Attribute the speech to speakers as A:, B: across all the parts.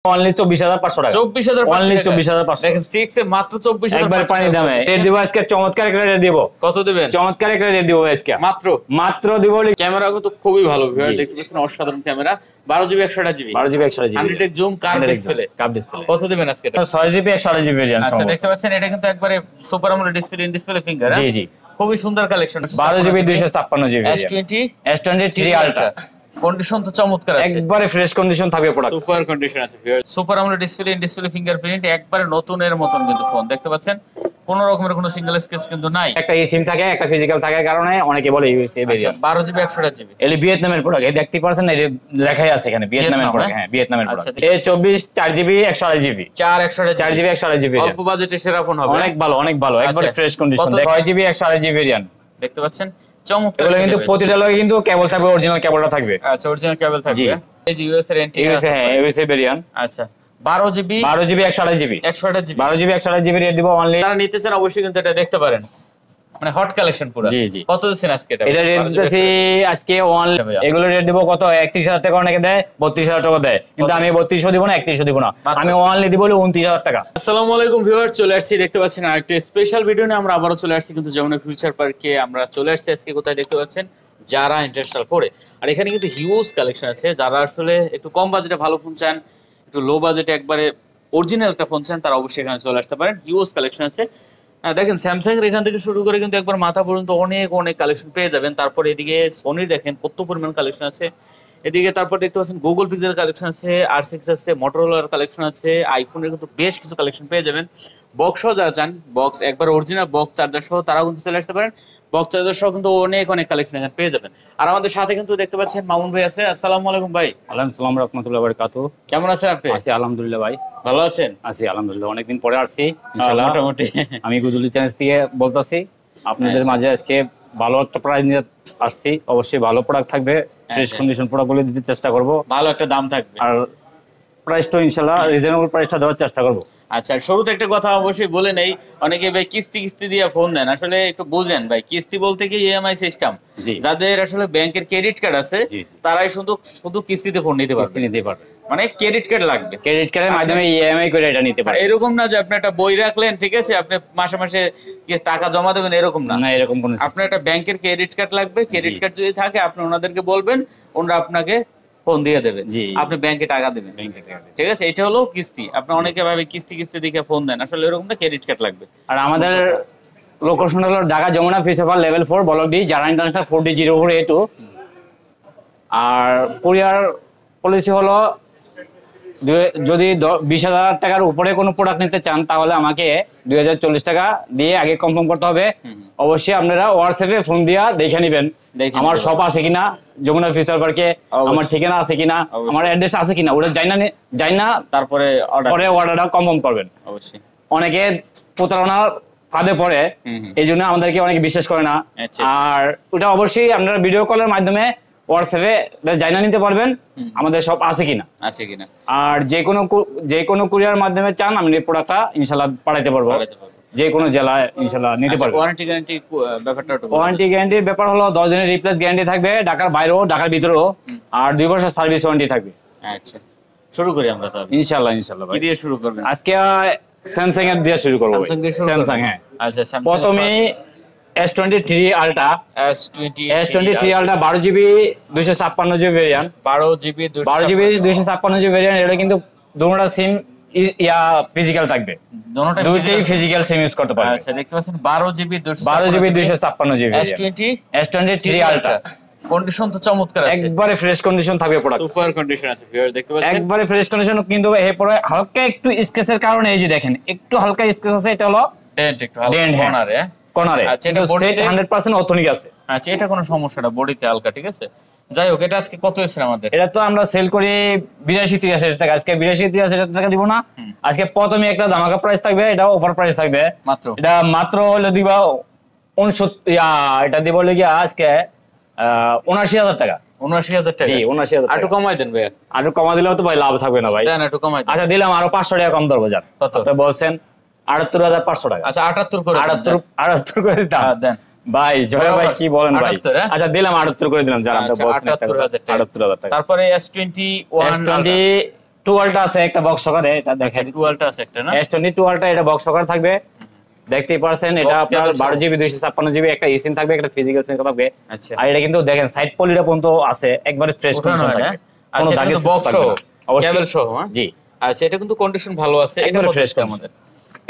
A: Only 24,500 টাকা।
B: 24,500
A: only 24,500
B: দেখেন 6 এ মাত্র 24,500
A: একবার পানি দামে রেট দিব আজকে। চমৎকার একটা রেট দিব।
B: কত দিবেন?
A: চমৎকার একটা রেট দিব আজকে মাত্র দিব।
B: ক্যামেরা তো খুবই ভালো ভিউয়ার, দেখতে পাচ্ছেন অসাধারণ camera. 12GB 128GB
A: 12GB 128GB
B: 100x zoom curve display. কত দিবেন আজকে এটা?
A: 6GB 128GB variant.
B: আচ্ছা দেখতে পাচ্ছেন এটা কিন্তু একবারে super AMOLED display, in display finger.
A: জি জি
B: খুবই সুন্দর collection.
A: 12GB 256GB S23 ultra.
B: Condition তো চমৎকার আছে,
A: একবারে ফ্রেশ কন্ডিশন থাকবে প্রোডাক্ট।
B: সুপার কন্ডিশন আছে viewer. Super AMOLED display, in display fingerprint, একবারে নতুনের মতন কিন্তু ফোন দেখতে পাচ্ছেন। কোনো রকমের কোনো সিঙ্গেল স্কেচ কিন্তু নাই।
A: একটা সিম থাকে, একটা ফিজিক্যাল থাকার কারণে অনেকে বলে ইউএসএ ভেরিয়েন্ট।
B: 12GB 128GB
A: এলি ভিয়েতনামের প্রোডাক্ট। এই দেখতে পাচ্ছেন, এই লেখাই আছে এখানে ভিয়েতনামের প্রোডাক্ট। হ্যাঁ ভিয়েতনামের প্রোডাক্ট। এই 24 4GB 128GB 4GB 128GB
B: অল্প বাজেটে সেরা ফোন হবে।
A: অনেক ভালো অনেক ভালো, একবারে fresh condition. 6GB 128GB variant
B: দেখতে পাচ্ছেন চমৎকার।
A: এগুলো কিন্তু প্রতিটা লগে কিন্তু কেবল থাকবে, অরিজিনাল কেবলটা থাকবে।
B: আচ্ছা অরিজিনাল কেবল থাকবে। এই যে ইউএস এর এন্টি
A: ইউএসএ, হ্যাঁ ইউএসএ ভেরিয়েন্ট।
B: আচ্ছা 12GB
A: 128GB 12GB 128GB rate দিব অনলি।
B: যারা নিতে চান অবশ্যই কিন্তু এটা দেখতে পারেন, মানে হট কালেকশন পুরো।
A: জি জি
B: কত দিচ্ছেন আজকে এটা?
A: এটা রেট দিতেছি আজকে অনলি। এগুলো রেট দিব কত? 31,000 টাকা অনেকে দেয়, 32,000 টাকা দেয়, কিন্তু আমি 3200 দিব না, 3100 দিব না, আমি অনলি দিব 29,000 টাকা।
B: আসসালামু আলাইকুম ভিউয়ার, চলে আসছি দেখতে পাচ্ছেন আরেকটা স্পেশাল ভিডিও নিয়ে। আমরা আবারও চলে আসছি কিন্তু যমুনা ফিউচার পার্কে। আমরা চলে আসছি আজকে কোথায় দেখতে পাচ্ছেন, যারা ইন্টারন্যাশনাল ফোরে। আর এখানে কিন্তু হিউজ কালেকশন আছে। যারা আসলে একটু কম বাজেটে ভালো ফোন চান, একটু লো বাজেটে একবারে অরিজিনাল একটা ফোন চান, তারা অবশ্যই এখানে চলে আসতে পারেন। হিউজ কালেকশন আছে। দেখেন স্যামসাং এর এখান থেকে শুরু করে কিন্তু একবার মাথা পর্যন্ত অনেক অনেক কালেকশন পেয়ে যাবেন। তারপরে এদিকে সোনির দেখেন কত পরিমাণ কালেকশন আছে। এদিকে তারপর দেখতে পাচ্ছেন গুগল পিক্সেল কালেকশন আছে, R6 আছে, মোটরোলার কালেকশন আছে, আইফোনের কিন্তু বেশ কিছু কালেকশন পেয়ে যাবেন। বক্স সহ যারা চান, বক্স একবার অরিজিনাল বক্স চার্জার সহ, তারাও কিন্তু চলে আসতে পারেন। বক্স চার্জার সহ কিন্তু অনেক অনেক কালেকশন এখানে পেয়ে যাবেন। আর আমাদের সাথে কিন্তু দেখতে পাচ্ছেন মামুন ভাই আছে। আসসালামু আলাইকুম ভাই।
A: ওয়ালাইকুম আসসালাম রাহমাতুল্লাহি ওয়া বারাকাতুহু।
B: কেমন আছেন আপনি?
A: আছি আলহামদুলিল্লাহ ভাই।
B: ভালো আছেন?
A: আছি আলহামদুলিল্লাহ, অনেকদিন পরে আসছি ইনশাআল্লাহ।
B: মোটামুটি
A: আমি গুজুলি চ্যানেল থেকে বলতাছি, আপনাদের মাঝে আজকে ভালো একটা প্রাইস নিয়ে আসছি। অবশ্যই ভালো প্রোডাক্ট থাকবে, ফ্রেশ কন্ডিশন প্রোডাক্টগুলো দিতে চেষ্টা করব,
B: ভালো একটা দাম থাকবে,
A: আর প্রাইসটা ইনশাআল্লাহ রিজনেবল প্রাইসটা দেওয়ার চেষ্টা করব।
B: আচ্ছা শুরুতে একটা কথা অবশ্যই বলে নেই, অনেকে ভাই কিস্তি দিয়ে ফোন দেন, আসলে একটু বুঝেন ভাই। কিস্তি বলতে কি ইএমআই সিস্টেম। যাদের আসলে ব্যাংকের ক্রেডিট কার্ড আছে তারাই শুধু কিস্তিতে ফোন নিতে পারবে, মানে ক্রেডিট কার্ড লাগবে।
A: ক্রেডিট কার্ডের মাধ্যমে ইএমআই করে এটা নিতে পারবে।
B: এরকম না যে আপনি একটা বই রাখলেন, ঠিক আছে, আপনি মাসে মাসে টাকা জমা দেবেন, এরকম না।
A: এরকম কোনো
B: আপনার একটা ব্যাংকের ক্রেডিট কার্ড লাগবে। ক্রেডিট কার্ড যদি থাকে আপনি ওনাদেরকে বলবেন, ওনারা আপনাকে ফোন দিয়ে দেবে, আপনি ব্যাংকে টাকা দেবেন, ঠিক আছে। এটা হলো কিস্তি। আপনি অনেকে ভাবে কিস্তি দেখে ফোন দেন, আসলে এরকম না, ক্রেডিট কার্ড লাগবে।
A: আর আমাদের লোকেশন হলো Dhaka Jamuna principal level 4 block D, যারা ইন্টারন্যাশনাল 4D04A2। আর কুরিয়ার পলিসি হলো যদি 20,000 টাকার উপরে কোনো প্রোডাক্ট নিতে চান তাহলে আমাকে 2040 টাকা দিয়ে আগে কনফার্ম করতে হবে। অবশ্যই আপনারা হোয়াটসঅ্যাপে ফোন দিয়া দেখে নেবেন আমার শপ আছে কিনা যমুনা ফিউচার পার্কে, আমার ঠিকানা আছে কিনা, আমার অ্যাড্রেস আছে কিনা, ওটা যাই না তারপরে অর্ডারটা কনফার্ম করবেন। অবশ্যই অনেকে প্রতারণার ফাঁদে পড়ে, এই জন্য আমাদেরকে অনেকে বিশ্বাস করে না। আর ওটা অবশ্যই আপনারা ভিডিও কলের মাধ্যমে হোয়াটসঅ্যাপে জানা নিতে পারবেন আমাদের সব আছে কিনা। আর যে কোনো কুরিয়ার মাধ্যমে চান আমি প্রোডাক্টটা ইনশাআল্লাহ পাঠাইতে পারবো, যে কোনো জেলায় ইনশাআল্লাহ নিতে পারবো।
B: ওয়ারেন্টি গ্যারান্টি ব্যাপারটা,
A: ওয়ারেন্টি গ্যারান্টির ব্যাপার হলো 10 দিনের রিপ্লেস গ্যারান্টি থাকবে ঢাকার বাইরেও ঢাকার ভিতরেও, আর 2 বছর সার্ভিস ওয়ারেন্টি থাকবে।
B: আচ্ছা শুরু করি আমরা তাহলে
A: ইনশাআল্লাহ ভাই।
B: কি দিয়ে শুরু করবেন
A: আজকে? স্যামসাং এর দিয়ে শুরু করব। স্যামসাং, হ্যাঁ।
B: আচ্ছা
A: প্রথমে S23 ultra. S23 ultra 12GB 256GB variant.
B: 12GB
A: 256GB variant. এটা কিন্তু দুটোটা সিম ফিজিক্যাল থাকবে, দুটোই ফিজিক্যাল সিম ইউজ করতে পারবে।
B: আচ্ছা দেখতে পাচ্ছেন 12GB
A: 256GB S23 ultra.
B: Condition তো চমৎকার আছে,
A: একবারে ফ্রেশ কন্ডিশন থাকবে প্রোডাক্ট,
B: সুপার কন্ডিশন আছে ভিউয়ার, দেখতে পাচ্ছেন
A: একবারে ফ্রেশ কন্ডিশন। কিন্তু এরপরে হালকা একটু স্ক্র্যাচের কারণে, এই যে দেখেন একটু হালকা স্ক্র্যাচ আছে, এটা হলো
B: ডেন্ট, একটু হালকা
A: কর্নারে।
B: আচ্ছা এটা সেট
A: 100% অথেন্টিক আছে।
B: আচ্ছা এটা কোনো সমস্যা না, বডিতে হালকা, ঠিক আছে। যাই হোক, এটা আজকে কত এসেছে আমাদের?
A: এটা তো আমরা সেল করি 82-83 টাকা। আজকে 82-83 টাকা দিব না, আজকে প্রথমে একটা ধামাকা প্রাইস থাকবে, এটা অফার প্রাইস থাকবে মাত্র। এটা মাত্র হলো দিবা 69, এটা দিব হলো গিয়া আজকে 79,000 টাকা।
B: 79,000 টাকা?
A: জি 79,000 টাকা।
B: একটু কমাই দেন ভাই,
A: একটু কমা দিলেও তো ভাই লাভ থাকবে না ভাই।
B: দেন একটু কমাই দেন।
A: আচ্ছা দিলাম আরো 500 টাকা কম ধরবো। যান কত বলছেন? 78,500 টাকা।
B: আচ্ছা 78 করে
A: 78 করে দিতাম
B: দেন
A: ভাই। জয় ভাই কি বলেন ভাই? আচ্ছা দিলাম 78 করে দিলাম। যারা আপনি বলছেন
B: 78,000 টাকা।
A: তারপরে
B: তারপরে S21
A: টুয়ালটা আছে একটা বক্স সকারে, এটা দেখেন
B: টুয়ালটা আছে একটা না,
A: S20 টুয়ালটা, এটা বক্স সকার থাকবে, দেখতেই পারছেন। এটা আপনার 12GB 256GB একটা eSIM থাকবে, একটা ফিজিক্যাল সিম থাকবে।
B: আচ্ছা
A: আর এটা কিন্তু দেখেন সাইড পলিটা পর্যন্ত আছে, একবারে ফ্রেশ কন্ডিশন থাকবে, কোনো দাগ
B: বক্স সহ কেবল সহ।
A: জি
B: আচ্ছা, এটা কিন্তু কন্ডিশন ভালো আছে, এটা
A: একবারে ফ্রেশ
B: আমাদের।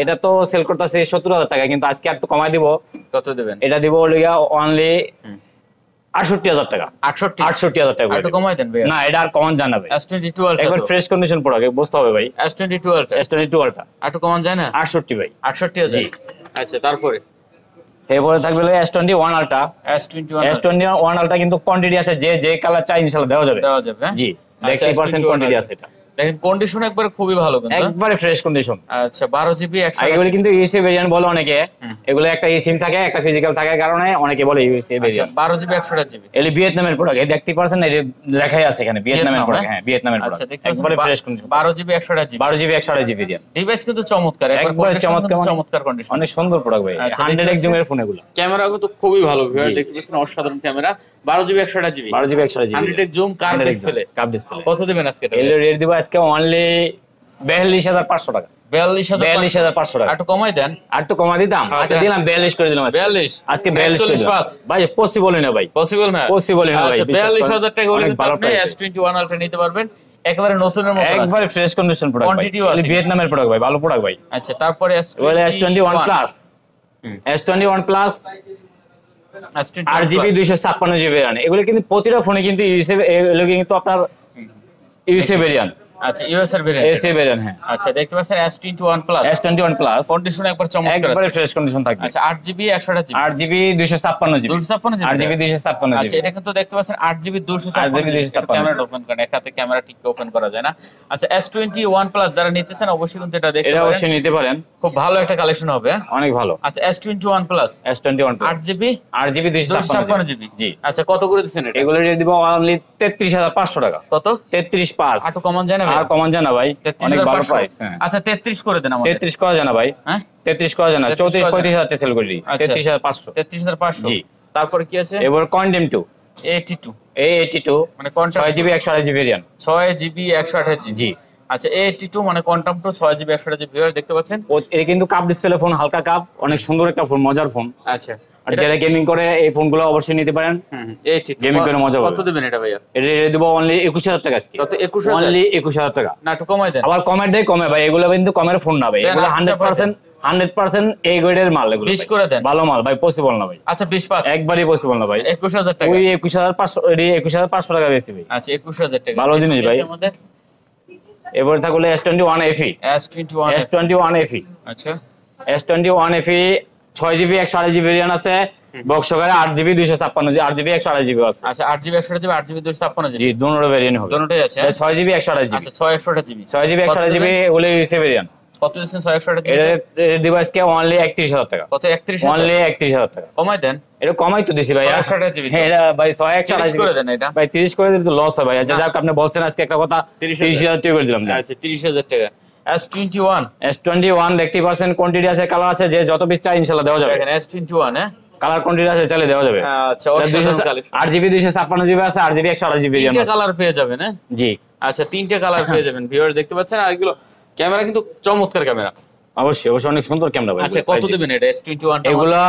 A: এটা তো সেল করতেছে 70,000 টাকা, কিন্তু আজকে একটু কমাই দিব।
B: কত দিবেন?
A: এটা দিব লিগা অনলি 68,000 টাকা। 68,000 টাকা
B: একটু কমাই দেন ভাই।
A: না, এটা আর কমান জানাবে।
B: S20 টুয়ালটা
A: একবার ফ্রেশ কন্ডিশন প্রোডাক্ট, বুঝতে হবে ভাই।
B: S20 টুয়ালটা,
A: S20 টুয়ালটা
B: একটু কমান যায় না?
A: 68 ভাই,
B: 68,000। আচ্ছা, তারপরে
A: এরপরে থাকবে S21 আলট্রা। S21 আলট্রা কিন্তু কোয়ান্টিটি আছে, যে কালার চাই ইনশাআল্লাহ দেওয়া যাবে। জি, দেখতেই পারছেন কোয়ান্টিটি আছে। এটা
B: দেখেন কন্ডিশন একবারে খুবই ভালো, কিন্তু
A: একবারে ফ্রেশ কন্ডিশন।
B: আচ্ছা, 12GB 128।
A: এগুলো কিন্তু ইউএসএ ভেরিয়েন্ট বলে অনেকে, এগুলো একটা eSIM থাকে, একটা ফিজিক্যাল থাকার কারণে অনেকে বলে ইউএসএ ভেরিয়েন্ট।
B: 12GB 128GB
A: এলি ভিয়েতনামের প্রোডাক্ট, এই দেখতে পারছেন, এই দেখাই আছে এখানে ভিয়েতনামের প্রোডাক্ট। হ্যাঁ, ভিয়েতনামের
B: আচ্ছা,
A: প্রোডাক্ট, একবারে fresh condition.
B: 12GB 128GB
A: 12GB 128GB variant.
B: Device কিন্তু চমৎকার,
A: একবারে
B: চমৎকার কন্ডিশন,
A: অনেক সুন্দর প্রোডাক্ট ভাই। 100 জুম এর ফোন এগুলো।
B: ক্যামেরা কিন্তু খুবই ভালো, ভিউয়ার দেখতে পাচ্ছেন, অসাধারণ camera. 12GB 128GB
A: 12GB 128GB
B: 100 zoom curve display. কত দিবেন আজকে এটা?
A: এর রেট দিব আজকে অনলি 42,500 টাকা। 42,500 টাকা।
B: একটু কমাই দেন।
A: আর তো কমা দিতাম। আচ্ছা, দিলাম 42 করে দিলাম।
B: 42
A: আজকে 42 করে দিলাম ভাই। পসিবল না ভাই,
B: পসিবল না,
A: পসিবল না ভাই।
B: 42,000 টাকা হলে আপনি S21 আলট্রা নিতে পারবেন, একেবারে নতুনের মতো,
A: একবারে ফ্রেশ কন্ডিশন প্রোডাক্ট ভাই। ভিয়েতনামের প্রোডাক্ট ভাই, ভালো প্রোডাক্ট ভাই।
B: আচ্ছা, তারপরে
A: S21 plus, S21 plus 8GB 256GB run. এগুলো কিন্তু প্রতিটা ফোনে কিন্তু এগুলো কিন্তু আপনার ইউএসএ ভেরিয়েন্ট।
B: আচ্ছা, ইউএস এর ভেরিয়েন্ট,
A: ইউএসএ ভেরিয়েন্ট। হ্যাঁ,
B: আচ্ছা, দেখতে পাচ্ছেন S21 plus,
A: S21 plus
B: condition একবার চমৎকার আছে,
A: একবারে ফ্রেশ কন্ডিশন থাকবে।
B: আচ্ছা, 8GB 128GB
A: 8GB 256GB
B: 8GB
A: 256GB।
B: আচ্ছা, এটা কিন্তু দেখতে পাচ্ছেন 8GB 256GB। ক্যামেরা ওপেন করেন, এক হাতে ক্যামেরা ঠিক ওপেন করা যায় না। আচ্ছা, S21 প্লাস যারা নিতেছেন অবশ্যই কিন্তু এটা দেখতে পারেন,
A: এটা অবশ্যই নিতে পারেন,
B: খুব ভালো একটা কালেকশন হবে,
A: অনেক ভালো।
B: আচ্ছা, S21 প্লাস
A: 8GB 256GB। জি,
B: আচ্ছা, কত করে দিচ্ছেন এটা?
A: এগুলো রেট দিব অনলি 33,500 টাকা।
B: কত?
A: 33,500।
B: আর তো কমান যায় না ভাই?
A: আর কমান যায় না ভাই, অনেক ভালো প্রাইস।
B: আচ্ছা, 33 করে দেন আমাদের।
A: 33 করা যায় না ভাই?
B: হ্যাঁ,
A: 33 করা যায় না, 34-35,000 সেল করে দিই। 33,500।
B: 33,500।
A: জি,
B: তারপরে কি আছে?
A: এবার কন্ডেম 2
B: A82,
A: A82
B: মানে quantum
A: 6GB 128GB variant.
B: 6GB 128GB।
A: জি,
B: আচ্ছা, A82 মানে কোয়ান্টাম 2 6GB 128GB। ভিউয়ার দেখতে পাচ্ছেন,
A: এটা কিন্তু কাপ ডিসপ্লে ফোন, হালকা কাপ, অনেক সুন্দর একটা ফোন, মজার ফোন।
B: আচ্ছা,
A: আর যারা গেমিং করে এই ফোনগুলো অবশ্যই নিতে পারেন।
B: A82
A: গেমিং করে মজা
B: কত দিবেন এটা ভাইয়া?
A: এটা দেব অনলি 21,000 টাকা আজকে।
B: কত? 21,000?
A: অনলি 21,000 টাকা।
B: না, একটু কমাই দেন।
A: আবার কমের দেয় কমে ভাই, এগুলো কিন্তু কমের ফোন না ভাই, এগুলো 100% এই গ্রেডের মাল, এগুলো
B: 20 করে দেন।
A: ভালো মাল ভাই, পসিবল না ভাই।
B: আচ্ছা, 20
A: একবারই পসিবল না ভাই।
B: 21,000 টাকা।
A: ওই 21,500, এডি 21,500 টাকা বেশি ভাই।
B: আচ্ছা, 21,000 টাকা,
A: ভালো জিনিস ভাই।
B: আমাদের
A: এবার থাকলে S21 FE। S21 FE।
B: আচ্ছা,
A: S21 FE 6GB 128GB variant আছে, বক্স সহকারে 8GB 256GB 8GB 128GB আছে।
B: আচ্ছা, 8GB 128GB 8GB 256GB।
A: জি, দুটোর ভেরিয়েন্ট হবে,
B: দুটোই আছে।
A: 6GB 128GB।
B: আচ্ছা, 6/128GB
A: 6GB 128GB ওগুলো ইউএসএ ভেরিয়েন্ট।
B: কত দিচ্ছেন? 6/128GB
A: এর ডিভাইসকে অনলি 31,000 টাকা।
B: কত? 31,000?
A: অনলি 31,000 টাকা।
B: কমাই দেন।
A: এটা কমাই তো দিছি ভাই।
B: 6/128GB
A: হ্যাঁ, এটা ভাই
B: 30 করে দেন এটা
A: ভাই, 30 করে দিলে তো লস হয় ভাই। আচ্ছা, যাক, আপনি বলছেন আজকে একটা কথা, 30,000 টাকা করে দিলাম।
B: আচ্ছা, 30,000 টাকা।
A: S21 দেখতেই পাচ্ছেন, কোয়ান্টিটি আছে, কালার আছে, যে যত পিস চাই ইনশাআল্লাহ দেওয়া যাবে।
B: দেখেন S21, হ্যাঁ,
A: কালার কোয়ান্টিটি আছে, চাইলে দেওয়া যাবে।
B: আচ্ছা, অসাধারণ কালেকশন।
A: 8GB 256GB আছে, 8GB 128GB ভেরিয়েন্ট।
B: তিনটা কালার পেয়ে যাবেন, হ্যাঁ?
A: জি,
B: আচ্ছা, তিনটা কালার পেয়ে যাবেন। ভিউয়ার দেখতে পাচ্ছেন, আর এগুলো ক্যামেরা কিন্তু চমৎকার ক্যামেরা।
A: অবশ্যই অনেক সুন্দর ক্যামেরা ভাই।
B: আচ্ছা, কত দিবেন এটা S21?
A: এগুলো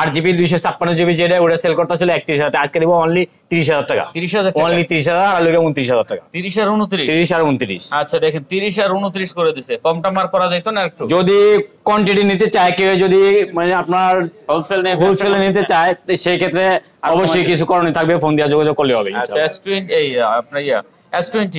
A: 8GB 256GB যেটা ওটা সেল করতে ছিল 31,000 টাকা, আজকে দেব অনলি 30,000 টাকা।
B: 30,000 টাকা,
A: অনলি 30,000 আর লগে 29,000 টাকা।
B: 30 আর 29।
A: 30 আর 29।
B: আচ্ছা, দেখেন 30 আর 29 করে দিছে, কমটা মার করা যাইতো না একটু?
A: যদি কোয়ান্টিটি নিতে চায় কেউ, যদি মানে আপনার হোলসেলে নিতে চায়, সেই ক্ষেত্রে অবশ্যই কিছু করণীয় থাকবে, ফোন দিয়ে যোগাযোগ করলে হবে।
B: আচ্ছা, S20 এই আপনার S20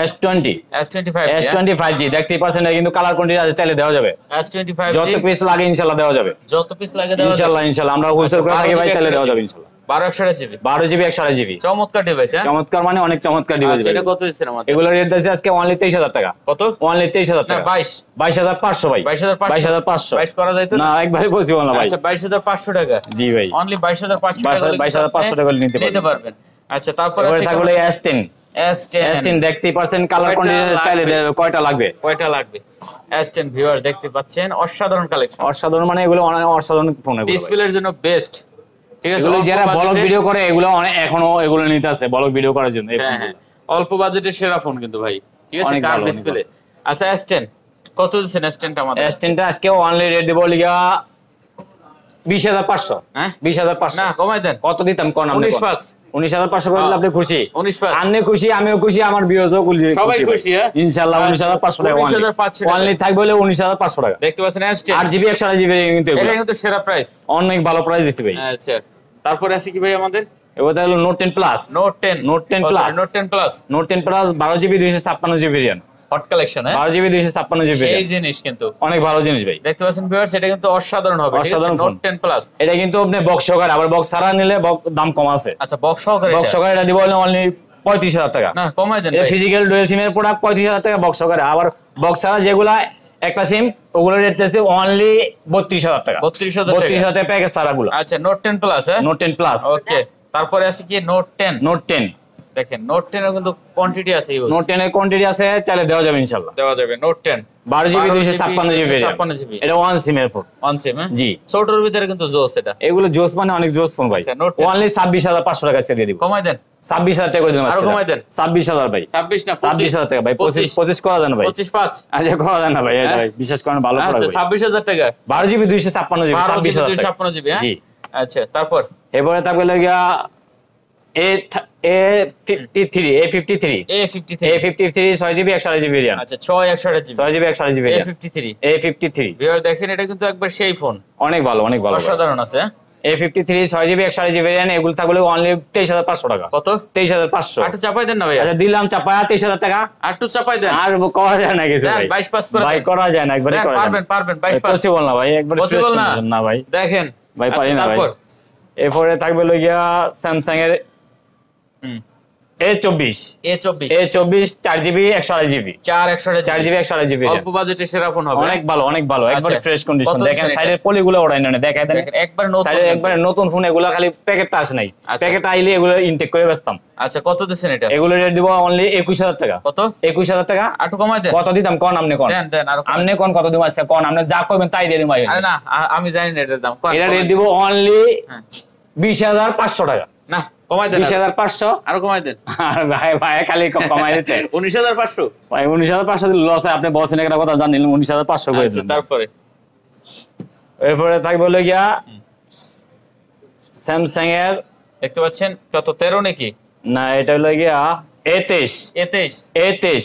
A: S25G দেখতেই পাচ্ছেন, কিন্তু কালার কোয়ান্টিটি আছে, চাইলে দেওয়া যাবে।
B: S25G
A: যত পিস লাগে ইনশাআল্লাহ দেওয়া যাবে।
B: যত পিস লাগে দেওয়া যাবে
A: ইনশাআল্লাহ। ইনশাআল্লাহ আমরা হোলসেল করে থাকি ভাই, চাইলে দেওয়া যাবে ইনশাআল্লাহ।
B: 12/128GB
A: 12GB 128GB।
B: চমৎকার ডিভাইস, হ্যাঁ,
A: চমৎকার মানে অনেক চমৎকার ডিভাইস।
B: এটা কত দিচ্ছেন আমাদের?
A: এগুলো রেট আছে আজকে অনলি 23,000 টাকা।
B: কত?
A: অনলি 23,000 টাকা।
B: 22,500
A: ভাই। 22,500
B: 22 করা যাইতো
A: না? একবারে পসিবল না ভাই।
B: আচ্ছা, 22,500 টাকা।
A: জি ভাই,
B: অনলি 22,500 টাকা।
A: 22,500 টাকা নিতে পারবেন।
B: আচ্ছা, তারপরে
A: আছে থাকলে S10 দেখতেই পাচ্ছেন, কালার কোয়ান্টিটি চাইলে কয়টা লাগবে?
B: S10 ভিউয়ার্স দেখতে পাচ্ছেন, অসাধারণ কালেকশন।
A: অসাধারণ মানে এগুলো অনেক অসাধারণ ফোন, এগুলো
B: ডিসপ্লের জন্য বেস্ট। ঠিক আছে,
A: এগুলো যারা ব্লগ ভিডিও করে, এগুলো এখনো এগুলো নিতে আছে ব্লগ ভিডিও করার জন্য।
B: হ্যাঁ, অল্প বাজেটে সেরা ফোন কিন্তু ভাই। ঠিক আছে,
A: অনেক
B: কার
A: ভালো, অনেক
B: ডিসপ্লে। আচ্ছা S10 কত দিচ্ছেন S10টা আমাদের?
A: S10টা আজকে অনলি রেট দেবো লিগা 20,500।
B: হ্যাঁ
A: 20,500
B: না কমাই দেন,
A: কত দিতাম কোন?
B: 19,500।
A: 19,500 করে দিলে আপনি খুশি?
B: 19,500
A: আপনি খুশি, আমিও খুশি, আমার বিয়োজও খুশি,
B: সবাই খুশি। হ্যাঁ
A: ইনশাআল্লাহ 19,500 টাকা
B: 19,500 টাকা।
A: অনলি থাকবে হলে 19,500 টাকা।
B: দেখতে পাচ্ছেন S10
A: 8GB 128GB কিন্তু
B: এটা কিন্তু সেরা প্রাইস,
A: অনেক ভালো প্রাইস দিছি ভাই।
B: আচ্ছা তারপরে আছে কি ভাই আমাদের?
A: এটা হলো note 10 plus.
B: Note 10
A: note 10 plus.
B: Note 10 plus.
A: Note 10 plus 12GB 256GB variant,
B: hot collection. হ্যাঁ
A: 12GB 256GB
B: এই জিনিস কিন্তু
A: অনেক ভালো জিনিস ভাই।
B: দেখতে পাচ্ছেন ভিউয়ার্স, এটা কিন্তু অসাধারণ হবে, ঠিক আছে?
A: অসাধারণ
B: নোট 10 প্লাস।
A: এটা কিন্তু আপনি বক্স সহকারে, আবার বক্স ছাড়া নিলে দাম কম আছে।
B: আচ্ছা বক্স সহকারে,
A: বক্স সহকারে এটা দিব অনলি 35,000 টাকা।
B: না কমাই দেন
A: এটা
B: ভাই।
A: ফিজিক্যাল ডুয়াল সিমের প্রোডাক্ট 35,000 টাকা বক্স সহকারে। আবার বক্স ছাড়া যেগুলা একটা সিম, ওগুলো রেট আছে অনলি 32,000 টাকা।
B: 32,000 টাকা।
A: 32,000 টাকা প্যাকেজ ছাড়াগুলো।
B: আচ্ছা নোট 10 প্লাস। হ্যাঁ
A: নোট 10 প্লাস।
B: ওকে তারপরে আছে কি নোট 10।
A: নোট 10
B: দেখেন নোট 10 এর কিন্তু কোয়ান্টিটি আছে, ইউজ
A: নোট 10 এর কোয়ান্টিটি আছে, চাইলে দেওয়া যাবে ইনশাআল্লাহ।
B: দেওয়া যাবে। নোট 10
A: 12GB 256GB
B: 256GB
A: এটা ওয়ান সিমের ফোন।
B: One SIM. হ্যাঁ
A: জি
B: ছোটর ভিতরে কিন্তু জোস এটা।
A: এগুলো জোস মানে অনেক জোস ফোন ভাই।
B: আচ্ছা, Note 10
A: অনলি 26,500 টাকা দিয়ে দিব।
B: কমাই দেন
A: 26,000 টাকা করে দিলাম
B: আরো
A: আজকে।
B: কমাই দেন।
A: 26,000 ভাই।
B: 26 না
A: 26,000 টাকা ভাই। 25 করা দেন ভাই।
B: 25,500।
A: আচ্ছা করা দেন না ভাই, এটা ভাই বিশেষ করে ভালো
B: আচ্ছা
A: প্রোডাক্ট ভাই।
B: 26,000 টাকা
A: 12GB 256GB 26,000 টাকা।
B: 256GB। হ্যাঁ
A: জি
B: আচ্ছা তারপর
A: এবারে থাকবে লাগিয়া A53 6GB 128GB ভেরিয়েন্ট।
B: আচ্ছা 6/128GB
A: 6GB 128GB variant.
B: A53।
A: A53
B: viewer দেখেন এটা কিন্তু একবার সেই ফোন,
A: অনেক ভালো, অনেক ভালো।
B: অসাধারণ আছে। হ্যাঁ
A: A53 6GB 128GB ভেরিয়েন্ট, এগুলো থাকবে অনলি 23,500 টাকা।
B: কত?
A: 23,500।
B: একটু চাপাই দেন না ভাই,
A: আচ্ছা দিলাম চাপায়া 23,000 টাকা।
B: একটু চাপাই দেন।
A: আর করা যায় না কিছু ভাই।
B: 22 করে
A: ভাই করা যায় না, একবারে করা যায়
B: পারবেন পারবেন 22
A: পসিবল না ভাই, একবারে
B: পসিবল না।
A: না ভাই,
B: দেখেন
A: ভাই পারি না ভাই।
B: তারপর
A: এরপরে থাকবে লইয়া স্যামসাং এর A24 4GB 128GB 4GB 128GB
B: অল্প বাজেটে সেরা ফোন হবে।
A: অনেক ভালো, অনেক ভালো, একবারে
B: আচ্ছা,
A: ফ্রেশ কন্ডিশন।
B: কত
A: দেখেন
B: দিচ্ছেন
A: সাইডের পলিগুলো ওড়াই না, দেখাই দেন
B: দেখেন একবার নতুন,
A: সাইডে একবারে নতুন ফোন, এগুলো খালি প্যাকেটটা আসে নাই।
B: আচ্ছা।
A: প্যাকেট আইলে এগুলো ইনটেক করে বেচতাম।
B: আচ্ছা কত দিচ্ছেন এটা?
A: এগুলো রেট দিব অনলি 21,000 টাকা।
B: কত?
A: 21,000 টাকা।
B: একটু কমাই দেন।
A: কত দিতাম কোন? আপনি কোন?
B: দেন দেন আরো
A: আপনি কোন কত দিব আজকে কোন? আপনি যা কইবেন তাই দিয়ে দিন ভাই।
B: আরে না আমি জানি না এটার দাম।
A: এটা রেট দিব অনলি
B: হ্যাঁ
A: 20,500 টাকা।
B: না কমাই দেন
A: 20,500।
B: আরো কমাই দেন।
A: আর ভাই ভাই খালি কমাই দিতে
B: 19,500
A: ভাই 19,500 লস হয়। আপনি বসেন একটা কথা জানেন 19,500 করে দিন।
B: তারপরে
A: এরপরে থাকবে হলো গিয়া স্যামসাং এর,
B: দেখতে পাচ্ছেন কত 13 নাকি?
A: না এটা হলো গিয়া A23
B: A23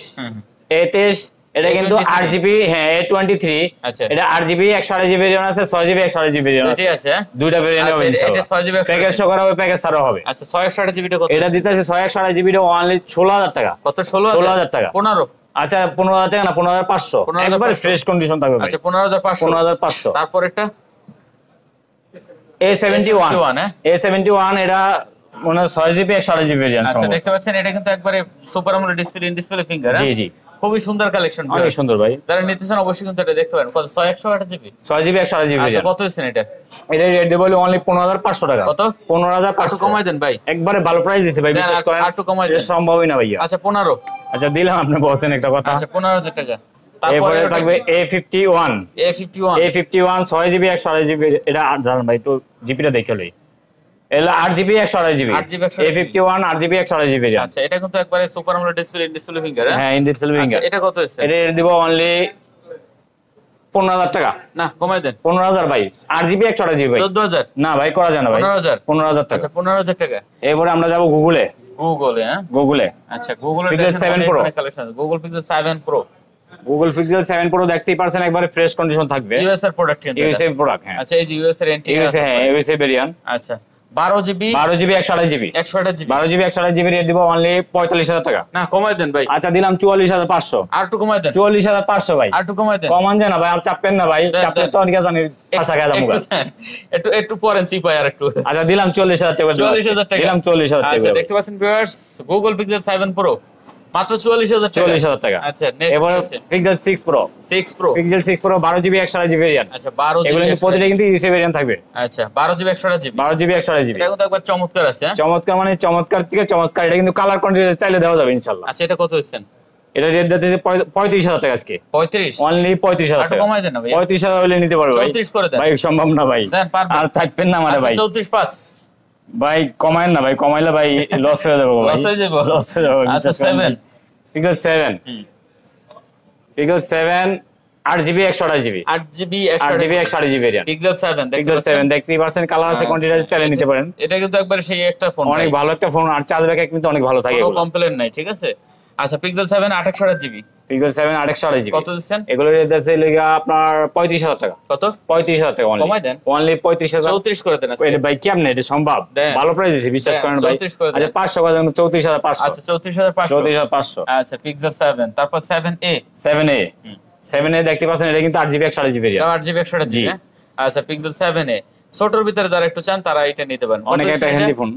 A: A23 এটা কিন্তু 8GB। হ্যাঁ A23
B: আচ্ছা
A: এটা 8GB 128GB ভেরিয়েন্ট আছে, 6GB 128GB ভেরিয়েন্ট আছে।
B: ঠিক আছে।
A: দুইটা ভেরিয়েন্ট হবে
B: এটা
A: ইনশাআল্লাহ।
B: 6GB
A: প্যাকেজ সহ করা হবে, প্যাকেজ ছাড়া হবে।
B: আচ্ছা 628GB টা কত?
A: এটা দিতে আছে 628GB টা অনলি 16,000 টাকা।
B: কত? 16,000
A: টাকা।
B: 15।
A: আচ্ছা 15,000 টাকা না 15,500।
B: 15,500
A: একবারে ফ্রেশ কন্ডিশন থাকবে ভাই।
B: আচ্ছা 15,500
A: 15,500।
B: তারপর এটা
A: A71
B: হ্যাঁ
A: A71 এটা মনে হয় 6GB 128GB ভেরিয়েন্ট।
B: আচ্ছা দেখতে পাচ্ছেন এটা কিন্তু একবারে super AMOLED display, in display finger.
A: জি জি
B: খুবই সুন্দর কালেকশন,
A: অনেক সুন্দর ভাই।
B: যারা নিতে চান অবশ্যই কিন্তু এটা দেখতে পারেন। কত? 6/128GB
A: 6GB 128GB
B: আচ্ছা
A: ভেরিয়েন্ট।
B: কত হইছেন এটা?
A: এটা রেট দেব অনলি 15,500 টাকা।
B: কত?
A: 15,500।
B: একটু কমাই দেন ভাই।
A: একবারে ভালো প্রাইস দিছে ভাই, বিশ্বাস করেন।
B: একটু কমাই দেন।
A: এটা সম্ভবই না ভাইয়া।
B: আচ্ছা 15।
A: আচ্ছা দিলাম, আপনি বলছেন একটা কথা।
B: আচ্ছা 15,000 টাকা।
A: এরপরে থাকবে A51
B: A51
A: 6GB 128GB। এটা জানেন ভাই তো জিপিটা দেখে লই। এটা 8GB 128GB
B: 8GB
A: A51 8GB 128GB।
B: আচ্ছা এটা কিন্তু একবারে super AMOLED display, in display finger.
A: হ্যাঁ ইন ডিসপ্লে ফিঙ্গার।
B: এটা কত হইছে?
A: এটা দিব অনলি 15,000 টাকা।
B: না কমাই দেন।
A: 15,000 ভাই। 8GB 128GB ভাই।
B: 14,000
A: না ভাই করা যায় না ভাই।
B: 15,000
A: 15,000 টাকা।
B: আচ্ছা 15,000 টাকা।
A: এরপরে আমরা যাব গুগলে।
B: হ্যাঁ
A: গুগলে
B: আচ্ছা গুগলের
A: Pixel 7 Pro।
B: কালেকশন আছে। Google pixel 7 Pro
A: Google pixel 7 Pro দেখতেই পারছেন, একবারে ফ্রেশ কন্ডিশন থাকবে।
B: ইউএস এর প্রোডাক্ট কিন্তু এটা।
A: USA product. হ্যাঁ
B: আচ্ছা এই যে ইউএস এর এন্ট্রি
A: ইউএসএ, হ্যাঁ ইউএসএ ভেরিয়েন্ট।
B: আচ্ছা 12GB
A: 128GB
B: 128GB
A: রেট দিব অনলি 45,000 টাকা।
B: না কমাই দেন ভাই।
A: আচ্ছা দিলাম 44,500।
B: আর একটু কমাই দেন।
A: 44,500 ভাই।
B: আর একটু কমাই দেন।
A: কমান যায় না ভাই, আর চাপেন না ভাই, চাপলে তো অনেকে জানি ভাষা গায় যাবো।
B: একটু একটু পরেন চিপাই আর একটু।
A: আচ্ছা দিলাম 40,000 টাকা।
B: 40,000 টাকা
A: দিলাম 40,000 টাকা।
B: আচ্ছা দেখতে পাচ্ছেন ভিউয়ার্স গুগল পিক্সেল 7 Pro মাত্র 44,000 টাকা।
A: 40,000 টাকা।
B: আচ্ছা নেক্সট
A: এবার
B: আছে
A: pixel 6 Pro।
B: 6 Pro
A: pixel 6 Pro 12GB 128GB variant.
B: আচ্ছা 12GB
A: এগুলো কিন্তু প্রতিটা কিন্তু ইউএসএ ভেরিয়েন্ট থাকবে।
B: আচ্ছা 12GB 128GB
A: 12GB 128GB।
B: এটা কিন্তু একবার চমৎকার আছে। হ্যাঁ
A: চমৎকার মানে চমৎকার থেকে চমৎকার। এটা কিন্তু কালার কন্ট্রাস্ট চাইলে দেওয়া যাবে ইনশাআল্লাহ।
B: আচ্ছা এটা কত হইছেন?
A: এটা রেট দিতেছে 35,000 টাকা আজকে।
B: 35
A: অনলি 35,000
B: একটু
A: টাকা।
B: কমাই দেন না ভাই।
A: 35,000 হলে নিতে পারবে ভাই।
B: 34 করে দেন।
A: ভাই সম্ভব না ভাই।
B: দেন পারবেন।
A: আর চাইবেন না আমারে
B: আচ্ছা
A: ভাই।
B: 34.5
A: ভাই কমায়েন না ভাই, কমাইলে ভাই লস হয়ে যাবে ভাই।
B: লস হয়ে যাবে।
A: লস হয়ে যাবে।
B: আচ্ছা 7
A: pixel 7 pixel 7 8GB 128GB
B: 8GB
A: 8GB 128GB variant
B: pixel 7
A: pixel 7 দেখতেই পাচ্ছেন, কালার আছে, কোয়ান্টিটি চালিয়ে নিতে পারেন।
B: এটা কিন্তু একবার সেই একটা ফোন,
A: অনেক ভালো একটা ফোন, আর চার্জ ব্যাকআপ কিন্তু অনেক ভালো থাকে,
B: কোনো
A: এগুলো
B: কমপ্লেইন নাই, ঠিক আছে। আচ্ছা পিক্সেল 7 828GB
A: পিক্সেল 7 828GB
B: কত দিচ্ছেন?
A: এগুলো রেট আছে লাগা আপনার 35000 টাকা।
B: কত?
A: 35000 টাকা অনলি,
B: কমাই দেন,
A: অনলি 35000।
B: 34 করে দেন আজকে।
A: এটা ভাই কেমনে এটা সম্ভব? ভালো প্রাইস দিছি, বিশ্বাস করেন ভাই। আচ্ছা 500 করে দেন, 34500।
B: আচ্ছা 34500,
A: 34500।
B: আচ্ছা পিক্সেল 7, তারপর 7A
A: 7A 7A দেখতে পাচ্ছেন, এটা কিন্তু 8GB 128GB variant,
B: 8GB 128GB। আচ্ছা পিক্সেল 7A ছোটর ভিতরে যারা একটু চান তারা এটা নিতে পারেন।
A: অনেক একটা হ্যান্ডি ফোন,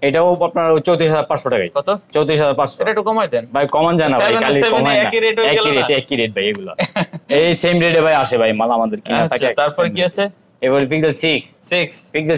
A: এটাও আপনার 34500 টাকায়।
B: কত?
A: 34500।
B: এটা একটু কমাই দেন
A: ভাই, কমান জানা ভাই, খালি কমান না,
B: একই রেট হয়ে গেল না?
A: একই রেট ভাই, এগুলো এই সেম রেটে ভাই আসে ভাই মাল আমাদের কিনা থাকে।
B: তারপর কি আছে?
A: এবার পিক্সেল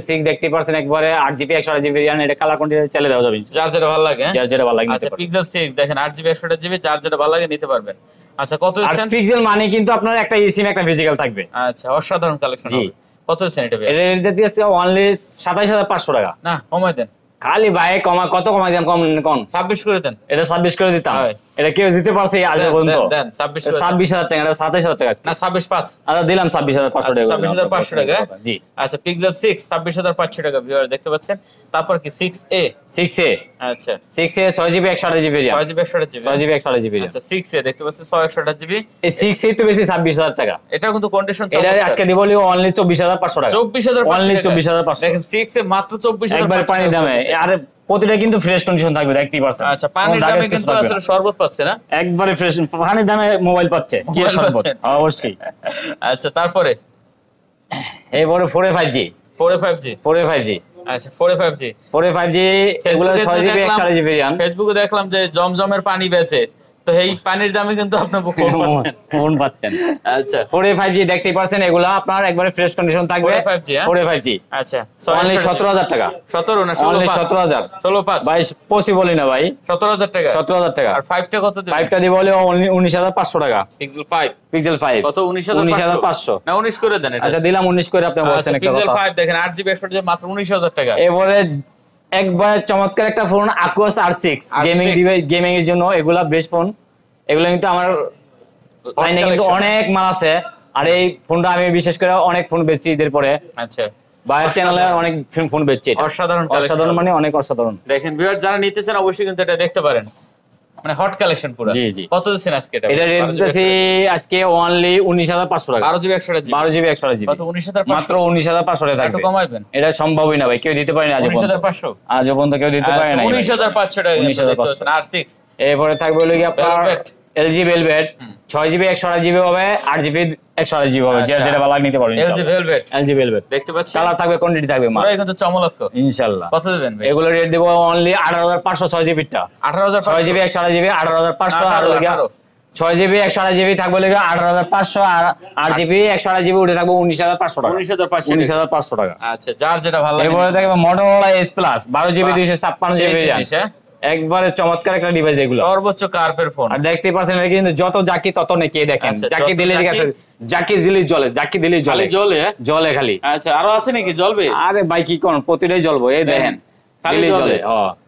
A: 6 দেখতে পাচ্ছেন, একবারে 8GB 128GB ভেরিয়েন্ট, এটা কালার কোয়ান্টিটি চালিয়ে দেওয়া যাবে,
B: যার যেটা ভালো লাগে,
A: যার যেটা ভালো লাগে নিতে
B: আচ্ছা
A: পারবেন।
B: পিক্সেল 6 দেখেন 8GB 128GB, যার যেটা ভালো লাগে নিতে পারবেন। আচ্ছা কত
A: আর
B: দিচ্ছেন?
A: পিক্সেল মানে কিন্তু আপনার একটা eSIM একটা ফিজিক্যাল থাকবে।
B: আচ্ছা অসাধারণ কালেকশন
A: জি।
B: হবে। কত দিচ্ছেন এটা ভাই?
A: এর রেট দিয়েছে অনলি 27500 টাকা।
B: না কমাই দেন,
A: খালি ভাই কত কমাই দিলাম, কম
B: 26 করে দেন।
A: এটা 26 করে দিতাম,
B: হয়।
A: এটা কেউ দিতে পারছে আজ পর্যন্ত?
B: দেন 26 করে দেন।
A: 26000 টাকা, এটা 27000 টাকা
B: না 265।
A: আচ্ছা দিলাম 26500 টাকা।
B: 26500 টাকা।
A: জি।
B: আচ্ছা পিক্সেল 6 26500 টাকা ভিউয়ার দেখতে পাচ্ছেন। তারপর কি 6A
A: 6A
B: আচ্ছা
A: 6A 6GB 128GB variant,
B: 6GB 128GB
A: 6GB 128GB variant.
B: আচ্ছা 6A দেখতে পাচ্ছেন 128GB।
A: এই 6A তো বেশি 26000 টাকা।
B: এটা কিন্তু কন্ডিশন
A: এটা আজকে দিব অনলি 24500 টাকা,
B: 24500
A: অনলি 24500।
B: দেখেন 6A মাত্র 24500
A: একবার পানি দামে, আর প্রতিটা কিন্তু ফ্রেশ কন্ডিশন থাকবে দেখতেই পাচ্ছেন।
B: আচ্ছা পানির দামে কিন্তু আসলে শরবত পাচ্ছে না,
A: একবারে ফ্রেশ পানির দামে মোবাইল পাচ্ছে, কি
B: মোবাইল
A: শরবত
B: পাচ্ছেন।
A: অবশ্যই।
B: আচ্ছা তারপরে
A: এরপরে 4A 5G
B: 4A 5G আচ্ছা 4A 5G
A: এগুলো 6GB 128GB ভেরিয়েন্ট।
B: ফেসবুকে দেখলাম যে জমজমের পানি বেচে, তো এই পানির দামে কিন্তু আপনি ফোন পাচ্ছেন,
A: ফোন পাচ্ছেন।
B: আচ্ছা
A: 4A 5G দেখতেই পাচ্ছেন, এগুলো আপনার একবারে ফ্রেশ কন্ডিশন থাকবে।
B: 4A 5G, হ্যাঁ?
A: 4A 5G
B: আচ্ছা
A: অনলি 17000 টাকা।
B: 17 না
A: অনলি
B: 16
A: 17000
B: 16
A: ভাই, পসিবলই না ভাই,
B: 17000 টাকা
A: 17000 টাকা।
B: আর 5টা কত দিবেন?
A: 5টা দিব হলে অনলি 19500 টাকা।
B: পিক্সেল 5
A: পিক্সেল 5
B: কত? 19500
A: 19500।
B: না 19 করে দেন এটা।
A: আচ্ছা দিলাম 19 করে, আপনি বলছেন একটা
B: পিক্সেল
A: কথা।
B: 5 দেখেন 8GB 128GB মাত্র 19000 টাকা।
A: এবারে একবার চমৎকার একটা phone, Aquos R6 gaming device, gaming এর জন্য এগুলা বেস্ট ফোন। এগুলো কিন্তু আমার লাইনে কিন্তু অনেক মাল আছে, আর এই ফোনটা আমি বিশেষ করে অনেক ফোন বেচছি ঈদের পরে।
B: আচ্ছা
A: বাইরের চ্যানেলে অনেক ফোন বেচছি,
B: অসাধারণ
A: অসাধারণ মানে অনেক অসাধারণ।
B: দেখেন ভিউয়ার যারা নিতে চান অবশ্যই কিন্তু এটা দেখতে পারেন, মানে হট কালেকশন পুরো।
A: জি জি।
B: কত দিচ্ছেন আজকে এটা?
A: এটা রেট দিতেছি আজকে অনলি 19500 টাকা।
B: 12GB 128GB
A: 12GB 128GB
B: কত? 19500
A: মাত্র 19500 টাকা
B: একটু
A: থাকবে।
B: কমাইবেন,
A: এটা সম্ভবই না ভাই, কেউ দিতে পারে না আজ পর্যন্ত।
B: 19500
A: আজ পর্যন্ত কেউ দিতে পারে না।
B: 19500 টাকা
A: 19500
B: R6।
A: এরপরে থাকবে হলো কি আপনার
B: Velvet।
A: LG Velvet 6GB 128GB হবে, 8GB 128GB হবে, যেটা ভালো লাগে নিতে পারবেন।
B: LG Velvet
A: LG Velvet
B: দেখতে পাচ্ছেন,
A: কালার থাকবে, কোয়ান্টিটি থাকবে, মাল
B: পুরো কিন্তু চমলক্ষ
A: ইনশাআল্লাহ।
B: কত দিবেন ভাই?
A: এগুলো রেট দেব অনলি 18500 6GB টা,
B: 18500
A: 6GB 128GB 18500। আর 6GB 128GB থাকবে হলো 18500, আর 8GB 128GB উঠে থাকবে 19500 টাকা। 19500 টাকা।
B: আচ্ছা যার যেটা ভালো লাগে।
A: এরপরে দেখবে Motorola S Plus 12GB 256GB একবারে চমৎকার একটা ডিভাইস এগুলো,
B: সর্বোচ্চ কার্ভের ফোন।
A: আর দেখতে পাচ্ছেন এটা কিন্তু যত জাকি তত নেকি, দেখেন
B: আচ্ছা,
A: জাকি
B: যত
A: দিলে ঠিক আছে, জাকি দিলে জ্বলে, জাকি দিলে জ্বলে,
B: খালি জ্বলে, হ্যাঁ?
A: জ্বলে খালি।
B: আচ্ছা আরো আছে নাকি জ্বলবে?
A: আরে ভাই কি কোন প্রতিটাই জ্বলবো, এই দেখেন
B: খালি
A: দিলেই
B: জ্বলে।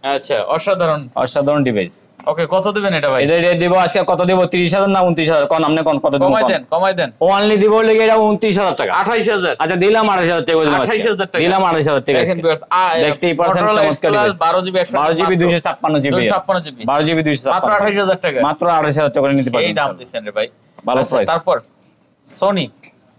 A: হ্যাঁ
B: আচ্ছা অসাধারণ
A: অসাধারণ ডিভাইস।
B: ওকে কত দিবেন এটা ভাই?
A: এটা রেট দিব আজকে কত দিব? 30000 না 29000? কোন আপনি কোন কত দিব?
B: কমাই দেন
A: অনলি দিব লেগে এটা 29000 টাকা।
B: 28000
A: আচ্ছা দিলাম 28000 টাকা, দিলাম
B: 28000 টাকা,
A: দিলাম 28000 টাকা।
B: দেখেন ভিউয়ার্স
A: দেখতেই পাচ্ছেন চমৎকার ডিভাইস,
B: 12GB
A: 256GB 12GB
B: মাত্র 28000 টাকা,
A: মাত্র 28000 টাকা নিতে পারবেন।
B: এই দাম দিবেন রে ভাই,
A: ভালো প্রাইস।
B: তারপর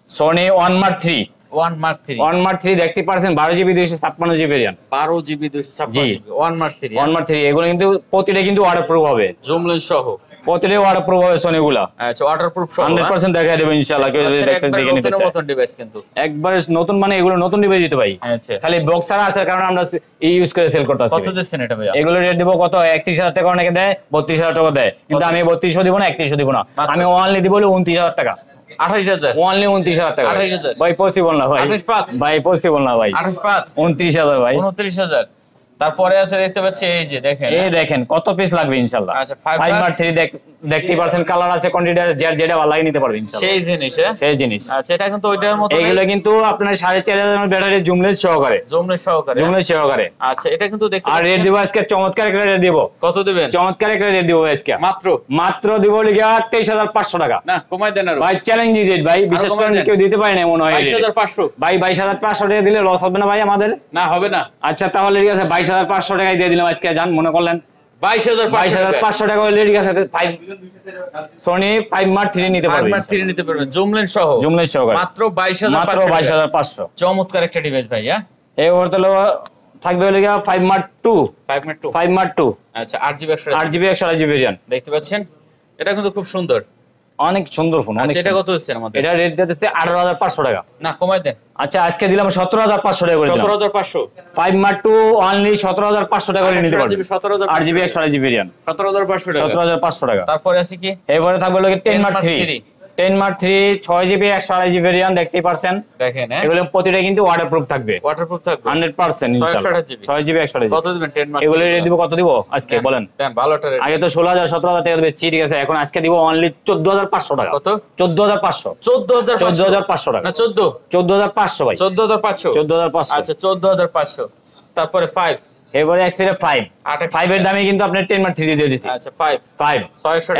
B: Sony
A: One Mark 3 One Mark 3 দেখতে পাচ্ছেন 12GB 256GB variant,
B: 12GB 256GB One Mark 3
A: One Mark 3 এগুলো কিন্তু প্রতিটা কিন্তু ওয়াটারপ্রুফ হবে,
B: জুম লেন্স সহ
A: প্রতিটা ওয়াটারপ্রুফ হবে Sony গুলা।
B: আচ্ছা ওয়াটারপ্রুফ সহ
A: 100% দেখাই দেব ইনশাআল্লাহ, কেউ যদি দেখে নিতে চায়।
B: নতুন ডিভাইস কিন্তু
A: একবার নতুন, মানে এগুলো নতুন ডিভাইস দিতে ভাই।
B: আচ্ছা
A: খালি বক্স ছাড়া আসার কারণে আমরা ইউজ করে সেল করতেছি।
B: কত দিচ্ছেন এটা ভাই?
A: এগুলো রেট দেব কত? 31000 টাকা অনেকে দেয়, 32000 টাকা দেয়, কিন্তু আমি 3200 দিব না, 3100 দিব না, আমি অনলি দিব 29000 টাকা।
B: 28000
A: অনলি 29000 টাকা
B: 28000
A: ভাই, পসিবল না ভাই,
B: 285
A: ভাই পসিবল না ভাই,
B: 285
A: 29000 ভাই,
B: 29000 তারপরে আছে দেখতে পাচ্ছি এই যে দেখেন,
A: এই দেখেন কত পিস লাগবে ইনশাআল্লাহ।
B: আচ্ছা
A: 5 মার 3 দেখতেই পারছেন, কালার আছে, কোয়ান্টিটি আছে, যেটা ভালো লাগে নিতে পারবেন ইনশাআল্লাহ।
B: সেই জিনিস,
A: সেই জিনিস।
B: আচ্ছা এটা কিন্তু ওইটার মতো
A: এগুলো কিন্তু আপনার 4500 ব্যাটারি জুমলেস সহকারে,
B: জুমলেস সহকারে। আচ্ছা এটা কিন্তু দেখতে
A: আর রেট দিব আজকে চমৎকার একটা রেট দিব।
B: কত দিবেন?
A: চমৎকার একটা রেট দিব আজকে মাত্র দিব লিগা 23500 টাকা।
B: না কমাই দেন আরো
A: ভাই, চ্যালেঞ্জিং রেট ভাই, বিশেষ করে কেউ দিতে পারে না মনে হয়।
B: 22500
A: ভাই, 22500 টাকা দিলে লস হবে না ভাই আমাদের?
B: না হবে না।
A: আচ্ছা তাহলে ঠিক আছে, 22500 টাকায় দিয়ে দিলাম আজকে, জান মনে করলেন 22500 টাকা হলে ঠিক আছে। সোনি 5 মার 3 নিতে পারবেন,
B: 5 মার 3 নিতে পারবেন জুমলেস সহ মাত্র 22500। চমৎকার একটা ডিভাইস ভাই। হ্যাঁ
A: এই ওর তাহলে থাকবে হলো 5 মার 2।
B: আচ্ছা
A: 8GB 128GB ভেরিয়েন্ট
B: দেখতে পাচ্ছেন, এটা কিন্তু খুব সুন্দর,
A: অনেক সুন্দর ফোন।
B: আচ্ছা এটা কত হচ্ছে আমাদের?
A: এটা রেট দিতেছে 18500 টাকা।
B: না কমাই দেন।
A: আচ্ছা আজকে দিলাম 17500 টাকা করে দিলাম।
B: 17500
A: 5 মার 2 অনলি 17500 টাকা করে নিতে পারবেন। 8GB 128GB ভেরিয়েন্ট
B: 17500 টাকা।
A: 17500 টাকা।
B: তারপরে আছে কি?
A: এবারে থাকবে হলো 10 মার 3 6GB 128GB ভেরিয়েন্ট দেখতেই পারছেন।
B: দেখেন
A: এগুলো প্রতিটা কিন্তু ওয়াটারপ্রুফ থাকবে
B: 100%
A: ইনশাআল্লাহ। 6GB 128GB
B: কত দিবেন 10 মার?
A: এগুলো রেট দিব কত দিব আজকে বলেন?
B: দেন ভালোটা রেট।
A: আগে তো 16000 17000 টাকা বেচছি, ঠিক আছে, এখন আজকে দিব অনলি 14500 টাকা।
B: কত?
A: 14500 14500 টাকা।
B: না
A: 14500 ভাই,
B: 14500। আচ্ছা 14500। তারপরে 5
A: এবারে Xperia 5 এর দামে কিন্তু আপনি 10 মার 3 দিয়ে দিয়েছি।
B: আচ্ছা 5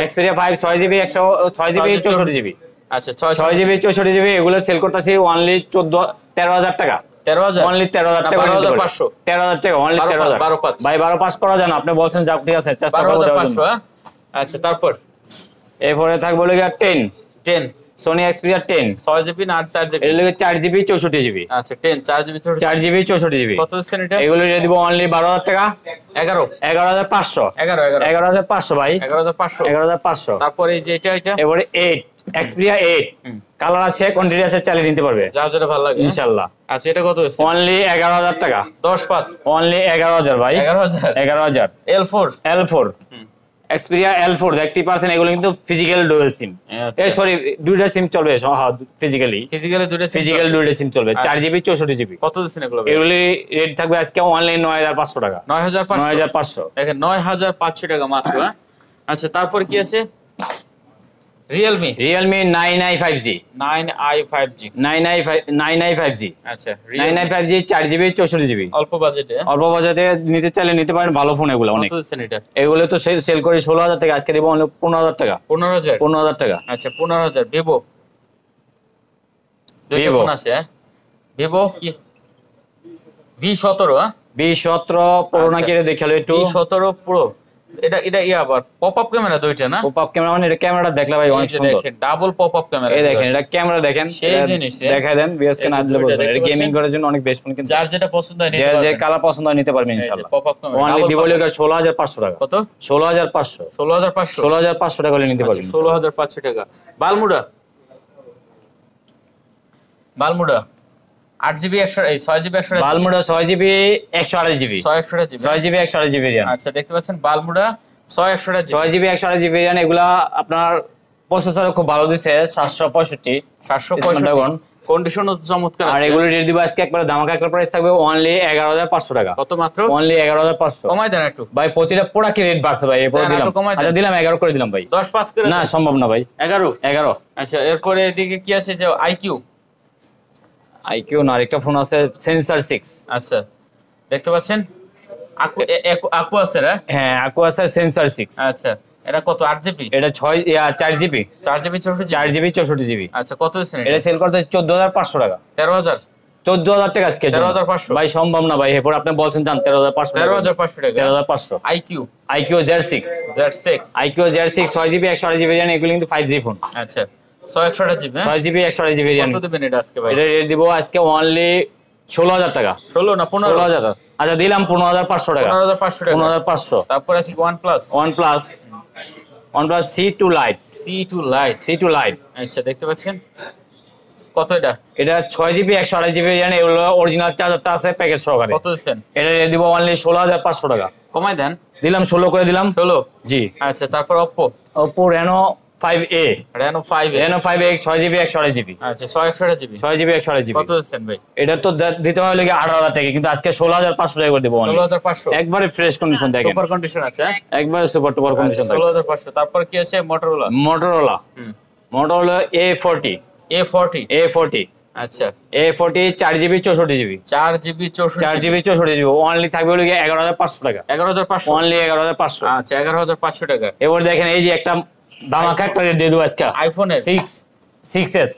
A: Xperia 5 6GB 64GB।
B: আচ্ছা
A: 6GB 64GB এগুলো সেল করতেছি অনলি 13000 টাকা।
B: 13000
A: অনলি 13000 টাকা।
B: 12500
A: 13000 টাকা অনলি 13000।
B: 12
A: ভাই 12 করা যায় না, আপনি বলছেন যাক ঠিক আছে চেষ্টা করব।
B: 12500। আচ্ছা তারপর
A: এরপরে থাকবে হলো 10 Sony Xperia 10
B: 6GB না 4GB?
A: এর লগে 4GB 64GB।
B: আচ্ছা 10 4GB
A: 64GB
B: কত দিচ্ছেন এটা?
A: এগুলো দিয়ে দিব অনলি 12000 টাকা।
B: 11500
A: 11500 ভাই,
B: 11500। তারপরে এই যে এটা
A: এবারে 8 Xperia 8 কালার আছে, কোয়ান্টিটি আছে, চালিয়ে নিতে পারবে
B: যা যেটা ভালো লাগে
A: ইনশাআল্লাহ।
B: আচ্ছা এটা কত হচ্ছে?
A: অনলি 11000 টাকা।
B: 10 5
A: অনলি 11000 ভাই, 11000 L4 Xperia L4 দেখতেই পাচ্ছেন। এগুলো কিন্তু ফিজিক্যাল ডুয়াল সিম, এই সরি দুইটা সিম চলবে, হ্যাঁ ফিজিক্যালি দুইটা সিম চলবে। 4GB 64GB।
B: কত দিচ্ছেন এগুলো?
A: এগুলি রেট থাকবে আজকে অনলি 9500 টাকা।
B: 9500 দেখেন 9500 টাকা মাত্র। আচ্ছা তারপর কি আছে? Realme
A: 9i 5G
B: 9i 5G। আচ্ছা
A: 9i 5G 4GB 64GB
B: অল্প বাজেটে
A: নিতে চাইলে নিতে পারেন, ভালো ফোন এগুলো অনেক।
B: কত দিচ্ছেন এটা?
A: এগুলো তো সেল করি 16000 টাকা, আজকে দেব অনলি 15000 টাকা। 15000 টাকা।
B: আচ্ছা 15000। Vivo ফোন আছে Vivo কি V17?
A: V17 Pro নাকি এটা দেখালো একটু।
B: V17 Pro এটা আবার পপআপ ক্যামেরা দুইটা না?
A: পপআপ ক্যামেরা মানে এটা ক্যামেরাটা দেখলে ভাই অনেক সুন্দর।
B: দেখেন ডাবল পপআপ ক্যামেরা।
A: এই দেখেন এটা ক্যামেরা দেখেন,
B: সেই জিনিস
A: দেখাই দেন বিএসকে না দিলে বলবেন। এটা গেমিং করার জন্য অনেক বেস্ট ফোন, কিন্তু
B: যার যেটা পছন্দ হয় নিতে পারবেন,
A: যে কালার পছন্দ হয় নিতে পারবেন ইনশাআল্লাহ।
B: পপআপ ক্যামেরা
A: অনলি দিব লিগা 16500 টাকা।
B: কত?
A: 16500 16500 টাকা হলে নিতে পারবেন।
B: 16500 টাকা। বালমুডা 8GB 6GB 128GB।
A: বালমুডা 6GB 128GB 6GB 128GB variant.
B: আচ্ছা দেখতে পাচ্ছেন বালমুডা
A: 6GB 128GB ভেরিয়েন্ট। এগুলা আপনার প্রসেসর খুব ভালো দিছে, 765
B: কন্ডিশন চমৎকার আছে।
A: আর এগুলো রেট দিব আজকে একবার ধামাকা একটা প্রাইস থাকবে অনলি 11500 টাকা।
B: কত মাত্র?
A: অনলি 11500।
B: কমাই দেন একটু
A: ভাই, প্রতিটা প্রোডাক্টের রেট বাড়ছে ভাই, এরপর দিলাম। আচ্ছা দিলাম 11 করে দিলাম ভাই।
B: 10 5 করে
A: না সম্ভব না ভাই, 11।
B: আচ্ছা এরপরে এদিকে কি আছে? যে
A: IQ না, আরেকটা ফোন আছে সেন্সর 6।
B: আচ্ছা দেখতে পাচ্ছেন আকু আছে না?
A: হ্যাঁ আকু আছে সেন্সর 6।
B: আচ্ছা এটা কত? 8GB?
A: এটা 4GB 64GB।
B: আচ্ছা কত দিচ্ছেন
A: এটা সেল করতে 14500 টাকা। 14000 টাকা আজকে
B: 14500
A: ভাই, সম্ভব না ভাই, এরপর আপনি বলছেন জান 13500 টাকা। 13500 IQ Z6 IQ Z6 6GB 128GB variant. এগুলো কিন্তু 5G ফোন।
B: আচ্ছা 6GB
A: 128GB ভেরিয়েন্ট।
B: কত দিবেন এটা আজকে ভাই?
A: এটা রেট দিব আজকে অনলি 16000 টাকা।
B: 16 না
A: 15000 টাকা। আচ্ছা দিলাম 15500 টাকা। 15500।
B: তারপর আছে
A: OnePlus C2 Lite।
B: আচ্ছা দেখতে পাচ্ছেন কত এটা?
A: এটা 6GB 128GB ভেরিয়েন্ট। এগুলো অরিজিনাল চার্জারটা আছে প্যাকেজ সহকারে।
B: কত দিচ্ছেন?
A: এটা রেট দিব অনলি 16500 টাকা।
B: কমাই দেন।
A: দিলাম 16 করে দিলাম।
B: 16
A: জি।
B: আচ্ছা তারপর Oppo
A: Reno 5A
B: Reno 5
A: Reno 5A 6GB 128GB
B: আচ্ছা 628GB
A: 6GB 128GB
B: কত দিচ্ছেন ভাই?
A: এটা তো দিতে হয় লাগে 18,000 টাকা, কিন্তু আজকে 16,500 টাকা করে দেবো
B: 16,500
A: একবারে ফ্রেশ কন্ডিশন দেখেন,
B: সুপার কন্ডিশন আছে
A: একবারে সুপার টুপার কন্ডিশন থাকে।
B: 16,500 তারপর কি আছে? মোটরোলা
A: মোটরোলা A40 A40
B: আচ্ছা
A: A40 4GB 64GB
B: 4GB
A: 4GB 64GB only থাকবে হলো 11,500 টাকা
B: 11,500
A: অনলি 11,500।
B: আচ্ছা 11,500 টাকা।
A: এবার দেখেন এই যে একটা ধামাকা একটা রেট দিয়ে দেবো আজকে
B: আইফোনের
A: 6s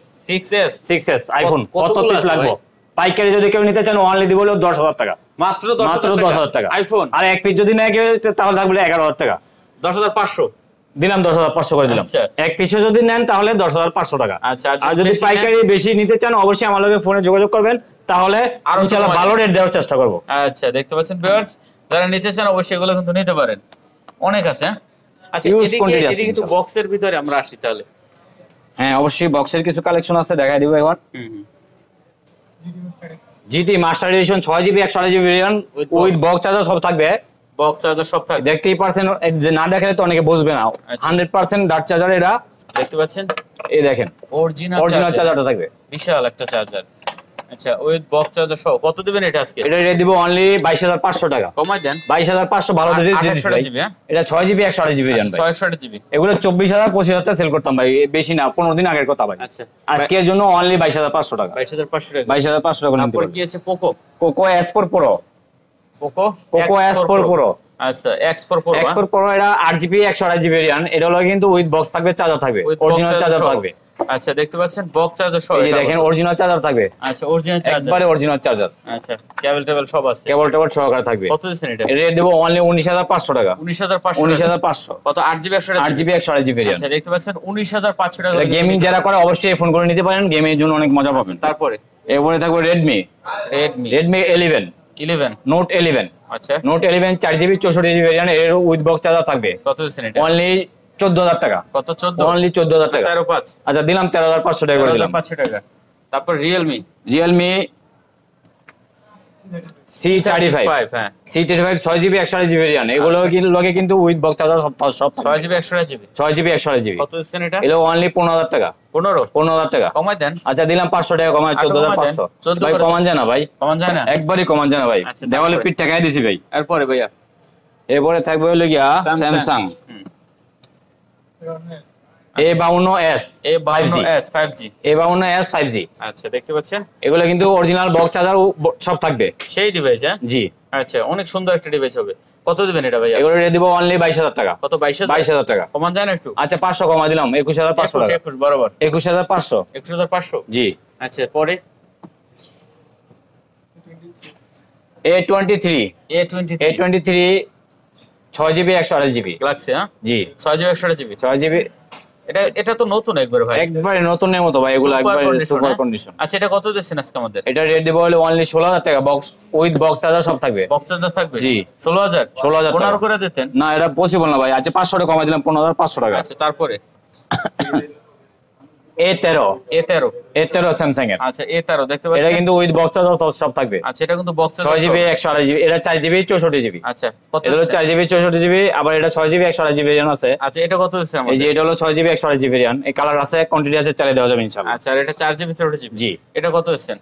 B: 6s
A: আইফোন কত পিস লাগবে পাইকারি যদি কেউ নিতে চান অনলি দিব 10,000 টাকা
B: মাত্র
A: 10,000 টাকা
B: আইফোন।
A: আর এক পিস যদি নেয় কেউ তাহলে থাকবে 11,000 টাকা
B: 10,500
A: দিলাম 10,500 করে দিলাম।
B: আচ্ছা।
A: এক পিসে যদি নেন তাহলে 10,500 টাকা।
B: আচ্ছা
A: আর যদি পাইকারি বেশি নিতে চান অবশ্যই আমার লগে ফোনে যোগাযোগ করবেন, তাহলে ইনশাআল্লাহ ভালো রেট দেওয়ার চেষ্টা করব।
B: আচ্ছা দেখতে পাচ্ছেন ভিউয়ার্স, যারা নিতে চান অবশ্যই এগুলো কিন্তু নিতে পারেন, অনেক আছে। আচ্ছা এদিকে কিন্তু বক্সের ভিতরে আমরা আসি তাহলে।
A: হ্যাঁ অবশ্যই বক্সের কিছু কালেকশন আছে, দেখাই দিব এখন। GT master edition 6GB 128GB variant with box charger সব থাকবে,
B: বক্স চার্জার সব থাকবে।
A: দেখতেই পারছেন, না দেখলে তো অনেকে বুঝবে না। 100% ডার্ট চার্জার এটা
B: দেখতে পাচ্ছেন,
A: এই দেখেন অরিজিনাল চার্জারটা থাকবে,
B: বিশাল একটা চার্জার। আচ্ছা উইথ বক্স চার্জার সহ কত দিবেন এটা আজকে?
A: এটা রেট দিব অনলি 22,500 টাকা।
B: কমাই দেন
A: 22,500 ভালো রেট দিচ্ছি ভাই। এটা 6GB 128GB ভেরিয়েন্ট ভাই,
B: 628GB
A: এগুলো 24,000 25,000 সেল করতাম ভাই, বেশি না, 15 দিন আগের কথা ভাই।
B: আচ্ছা
A: আজকের জন্য অনলি 22,500 টাকা।
B: 22,500 টাকা
A: 22,500 টাকা নিতে
B: তারপর কি আছে? Poco
A: S4 Pro Poco S4 Pro
B: আচ্ছা X4 Pro
A: এটা 8GB 128GB ভেরিয়েন্ট, এটা হলো কিন্তু উইথ বক্স থাকবে, চার্জার থাকবে, অরিজিনাল চার্জার থাকবে।
B: আচ্ছা দেখতে পাচ্ছেন বক্স চার্জার সহ,
A: এই দেখেন অরিজিনাল চার্জার থাকবে।
B: আচ্ছা অরিজিনাল চার্জার,
A: একবারে অরিজিনাল চার্জার।
B: আচ্ছা কেবল টেবল সব আছে,
A: কেবল টেবল সহকারে থাকবে।
B: কত দিবেন এটা?
A: রেট দেব অনলি 19,500 টাকা।
B: 19,500 কত? 8GB
A: 128GB variant.
B: আচ্ছা দেখতে পাচ্ছেন 19,500 টাকা।
A: গেমিং যারা করে অবশ্যই ফোন করে নিতে পারেন, গেমের জন্য অনেক মজা পাবেন।
B: তারপরে
A: এরপরে থাকবে Redmi 11 Note 11
B: আচ্ছা
A: Note 11 4GB 64GB ভেরিয়েন্ট, এর উইথ বক্স চার্জার থাকবে।
B: কত দিবেন এটা?
A: অনলি 14,000 টাকা।
B: কত? 14
A: অনলি 14,000 টাকা।
B: 13,500
A: আচ্ছা দিলাম 13,500 টাকা করে দিলাম।
B: 13,500 টাকা। তারপর Realme
A: C35
B: হ্যাঁ
A: C35 6GB 128GB ভেরিয়েন্ট, এগুলো লগে কিন্তু উইথ বক্স চার্জার সব
B: 6GB 128GB
A: 6GB 128GB।
B: কত দিবেন এটা?
A: এলো অনলি 15,000 টাকা।
B: 15,000
A: টাকা
B: কমাই দেন।
A: আচ্ছা দিলাম 500 টাকা কমায় 14,500 ভাই। কমান যায় না ভাই,
B: কমান যায় না,
A: একবারই কমান যায় না ভাই। দেওয়ালে পিঠ টাকাই দিছি ভাই।
B: এরপরে ভাইয়া
A: এরপরে থাকবে হলো গিয়া স্যামসাং A52s
B: 5G
A: 5G।
B: আচ্ছা দেখতে পাচ্ছেন
A: এগুলো কিন্তু অরিজিনাল বক্স চার্জার সব থাকবে,
B: সেই ডিভাইস। হ্যাঁ
A: জি
B: আচ্ছা অনেক সুন্দর একটা ডিভাইস হবে। কত দিবেন এটা ভাইয়া?
A: এগুলো রেট দিব অনলি 22,000 টাকা।
B: কত?
A: 22,000 টাকা
B: কমান যায় না একটু?
A: আচ্ছা 500 কমাই দিলাম 21,500 টাকা।
B: 21 বরাবর
A: 21,500
B: 21,500
A: জি।
B: আচ্ছা পরে
A: A23 6GB 128GB
B: গ্যালাক্সি। হ্যাঁ
A: জি
B: 6GB 128GB
A: 6GB।
B: এটা তো নতুন একবার ভাই,
A: একবারে নতুনের মতো ভাই, এগুলো একবারে সুপার কন্ডিশন।
B: আচ্ছা এটা কত দিচ্ছেন আজকে আমাদের?
A: এটা রেট দিব হলো অনলি 16,000 টাকা, বক্স উইথ বক্স চার্জার সব থাকবে।
B: বক্স চার্জার থাকবে
A: জি
B: 16,000 15 করে দিতেন
A: না, এটা পসিবল না ভাই। আচ্ছা 500 টাকা কমাই দিলাম 15,500 টাকা।
B: আচ্ছা তারপরে
A: A13 স্যামসাং এর।
B: আচ্ছা A13 দেখতে পাচ্ছেন,
A: এটা কিন্তু উইথ বক্স চার্জার সব থাকবে।
B: আচ্ছা এটা কিন্তু বক্স চার্জার
A: 6GB 128GB, এটা 4GB 64GB।
B: আচ্ছা কত?
A: এটা হলো 4GB 64GB, আবার এটা 6GB 128GB ভেরিয়েন্ট আছে।
B: আচ্ছা এটা কত দিচ্ছেন আমাদের?
A: এই যে এটা হলো 6GB 128GB ভেরিয়েন্ট, এই কালার আছে, কোয়ান্টিটি আছে, চালিয়ে দেওয়া যাবে ইনশাআল্লাহ।
B: আচ্ছা আর এটা 4GB 64GB
A: জি।
B: এটা কত দিচ্ছেন?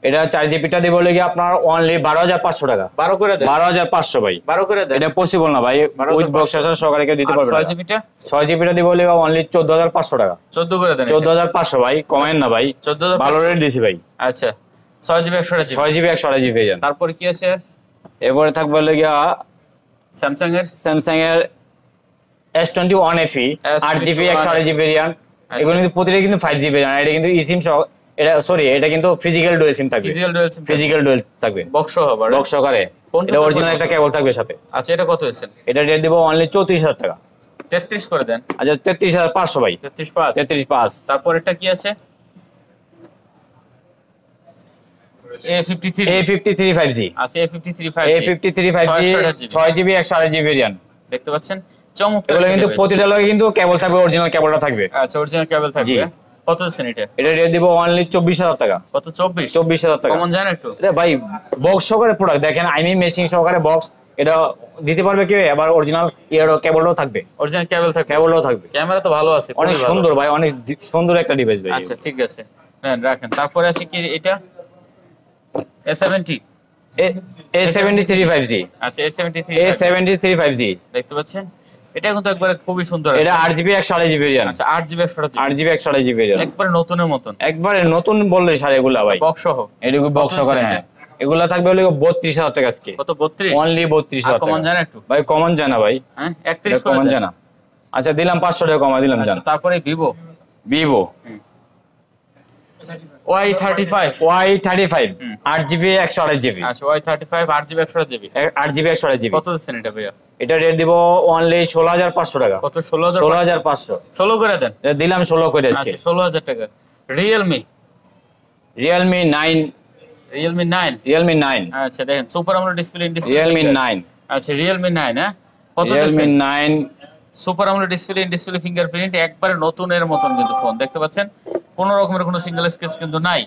A: এটা 4GB টা দিব হলো কি আপনার অনলি 12,500 টাকা।
B: 12 করে দেন।
A: 12,500 ভাই,
B: 12 করে দেন।
A: এটা পসিবল না ভাই, উইথ বক্স চার্জার সহকারে কেউ দিতে পারবে না।
B: 6GB টা
A: 6GB টা দিব হলো অনলি 14,500 টাকা।
B: 14 করে দেন।
A: 14,500 ভাই, কমেন না ভাই,
B: 14,000
A: ভালো রেট দিছি ভাই।
B: আচ্ছা 6GB 128GB
A: 6GB 128GB variant.
B: তারপর কি আছে?
A: এরপরে থাকবে হলো গিয়া
B: স্যামসাং এর
A: S21 FE 8GB 128GB variant. এগুলো কিন্তু প্রতিটা কিন্তু 5G ভেরিয়েন্ট, এটা কিন্তু eSIM সহ, এটা সরি এটা কিন্তু ফিজিক্যাল ডুয়াল সিম থাকবে, ফিজিক্যাল ডুয়াল থাকবে,
B: বক্স সহ হবে,
A: বক্স সহকারে। এটা অরিজিনাল একটা কেবল থাকবে সাথে।
B: আচ্ছা এটা কত হইছে? এটা
A: রেট দেব অনলি 34,000 টাকা।
B: 33 করে দেন।
A: আচ্ছা 33,500 ভাই। 33,500।
B: তারপর এটা কি আছে? A53
A: 5G।
B: আচ্ছা A53 5G
A: 6GB 128GB variant.
B: দেখতে পাচ্ছেন চমৎকার।
A: এগুলো কিন্তু প্রতিটা লগে কিন্তু কেবল থাকবে, অরিজিনাল কেবলটা থাকবে।
B: আচ্ছা অরিজিনাল কেবল থাকবে। কত দিচ্ছেন এটা? এটা
A: রেট দিব অনলি 24,000 টাকা।
B: কত? 24,000
A: টাকা।
B: কমন যায় না একটু?
A: এটা ভাই বক্স সহকারে প্রোডাক্ট দেখেন, আইমি মেশিং সহকারে বক্স এটা দিতে পারবে কি? এবার অরিজিনাল ইয়ার কেবলও থাকবে,
B: অরিজিনাল কেবল থাকবে,
A: কেবলও থাকবে।
B: ক্যামেরা তো ভালো আছে,
A: অনেক সুন্দর ভাই, অনেক সুন্দর একটা ডিভাইস ভাই।
B: আচ্ছা ঠিক আছে, নেন রাখেন। তারপরে আছে কি এটা A70,
A: A73 5G।
B: আচ্ছা
A: A73 5G
B: দেখতে পাচ্ছেন, এটা কিন্তু একবারে খুবই সুন্দর।
A: এটা 8GB 128GB ভেরিয়েন্ট।
B: আচ্ছা 8GB 128GB,
A: 8GB 128GB variant,
B: একবারে নতুনের মতন,
A: একবারে নতুন বললে সারে এগুলা ভাই,
B: বক্স সহ।
A: এটুকু বক্স করে। হ্যাঁ এগুলা থাকবে হলো 32,000 টাকা আজকে।
B: কত? 32,
A: অনলি 32,000 টাকা।
B: কমান জানা একটু
A: ভাই, কমন জানা ভাই।
B: হ্যাঁ 31
A: কমন জানা। আচ্ছা দিলাম 500 টাকা কমা দিলাম জান।
B: তারপরে
A: ভিভো
B: Y35,
A: 8GB 128GB।
B: আচ্ছা Y35 8GB 128GB,
A: 8GB 128GB।
B: কত দিচ্ছেন এটা ভাইয়া?
A: এটা রেট দিব অনলি 16,500 টাকা।
B: কত? 16,000,
A: 16,500।
B: 16 করে দেন।
A: এটা দিলাম 16 করে আজকে।
B: আচ্ছা 16,000 টাকা। রিয়েলমি 9, আচ্ছা দেখেন সুপার আমোলেড ডিসপ্লে,
A: রিয়েলমি 9।
B: আচ্ছা রিয়েলমি 9, হ্যাঁ কত
A: রিয়েলমি
B: দিচ্ছেন?
A: 9
B: সুপার আমোলেড ডিসপ্লে ফিঙ্গারপ্রিন্ট, একবারে নতুনের মতন কিন্তু ফোন দেখতে পাচ্ছেন, কোনো রকমের কোনো সিঙ্গেল স্ক্র্যাচ কিন্তু নাই।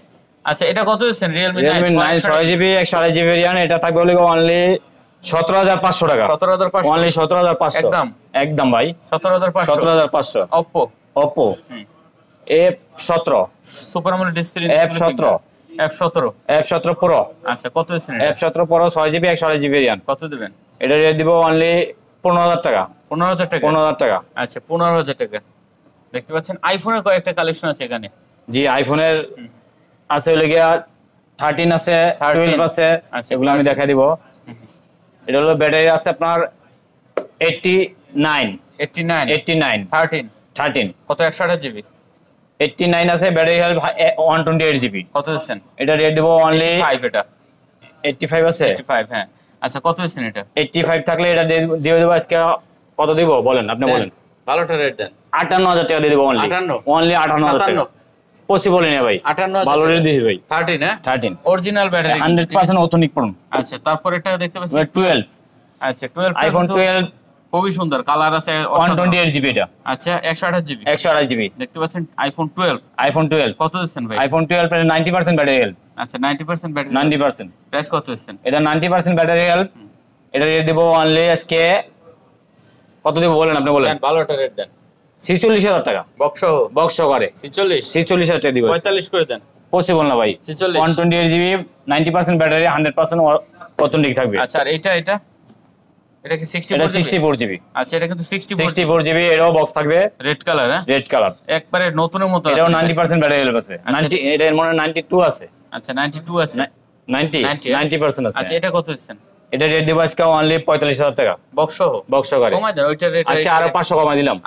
B: আচ্ছা এটা কত দিচ্ছেন? Realme 9
A: 6GB 128GB variant. এটা থাকবে হলো অনলি 17,500 টাকা।
B: 17,500,
A: অনলি 17,500
B: একদম
A: একদম ভাই।
B: 17,500।
A: 17,500।
B: Oppo
A: F17,
B: super AMOLED display,
A: F17 Pro।
B: আচ্ছা কত দিচ্ছেন এটা?
A: F17 Pro 6GB 128GB variant.
B: কত দিবেন?
A: এটা রেট দিব অনলি 15,000 টাকা।
B: 15,000 টাকা।
A: 15,000 টাকা।
B: আচ্ছা 15,000 টাকা। দেখতে পাচ্ছেন আইফোনের কয়েকটা কালেকশন আছে এখানে।
A: জি আইফোনের আছে হলো গিয়া 13 আছে, 12 আছে।
B: আচ্ছা
A: এগুলো আমি দেখাই দিব। এটা হলো ব্যাটারি আছে আপনার 89,
B: 13 কত? 128GB।
A: 89 আছে, ব্যাটারি হেলথ 128GB।
B: কত দিচ্ছেন?
A: এটা রেট দিব অনলি
B: 5, এটা
A: 85 আছে।
B: 85, হ্যাঁ। আচ্ছা কত দিচ্ছেন এটা?
A: 85 থাকলে এটা দিয়ে দেবো আজকে। কত দিব বলেন, আপনি বলেন।
B: ভালোটা রেট দেন।
A: 58,000 টাকা দিয়ে দেবো অনলি। 58,000 টাকা। পসিবল না ভাই,
B: 58,000
A: ভালো রেট দিছি ভাই।
B: 13, হ্যাঁ
A: 13
B: অরিজিনাল ব্যাটারি,
A: 100% অথেন্টিক ফোন।
B: আচ্ছা তারপর এটা দেখতে পাচ্ছেন
A: 12।
B: আচ্ছা 12,
A: আইফোন 12
B: খুবই সুন্দর কালার আছে,
A: 128GB এটা।
B: আচ্ছা 128GB,
A: 128GB
B: দেখতে পাচ্ছেন আইফোন 12।
A: কত
B: দিচ্ছেন ভাই?
A: আইফোন 12 এর 90% ব্যাটারি হেলথ।
B: আচ্ছা 90% ব্যাটারি,
A: 90%।
B: প্রাইস কত দিচ্ছেন?
A: এটা 90% ব্যাটারি হেলথ। এটা রেট দিব অনলি আজকে কত দিব বলেন, আপনি বলেন।
B: ভালোটা রেট দেন।
A: 46,000 টাকা। বক্স করে 46,000 টাকা দিব।
B: 45 করে দেন।
A: পসিবল না ভাই। 128GB 90% ব্যাটারি, 100% অথেন্টিক থাকবে।
B: আচ্ছা আর এটা কি
A: 64GB?
B: আচ্ছা এটা কিন্তু
A: 64GB, এরও বক্স থাকবে,
B: রেড কালার, হ্যাঁ
A: রেড কালার,
B: একবারে নতুনের মতো।
A: এটাও 90% ব্যাটারি হেলথ আছে। 90, এটা এর মনে 92 আছে।
B: আচ্ছা 92 আছে,
A: 90% আছে।
B: আচ্ছা এটা কত দিচ্ছেন?
A: এটা রেট দিব আজকে অনলি 45,000 টাকা।
B: বক্স করে কমাই দেন ওইটা রেট।
A: আচ্ছা আরো 500 কমাই দিলাম।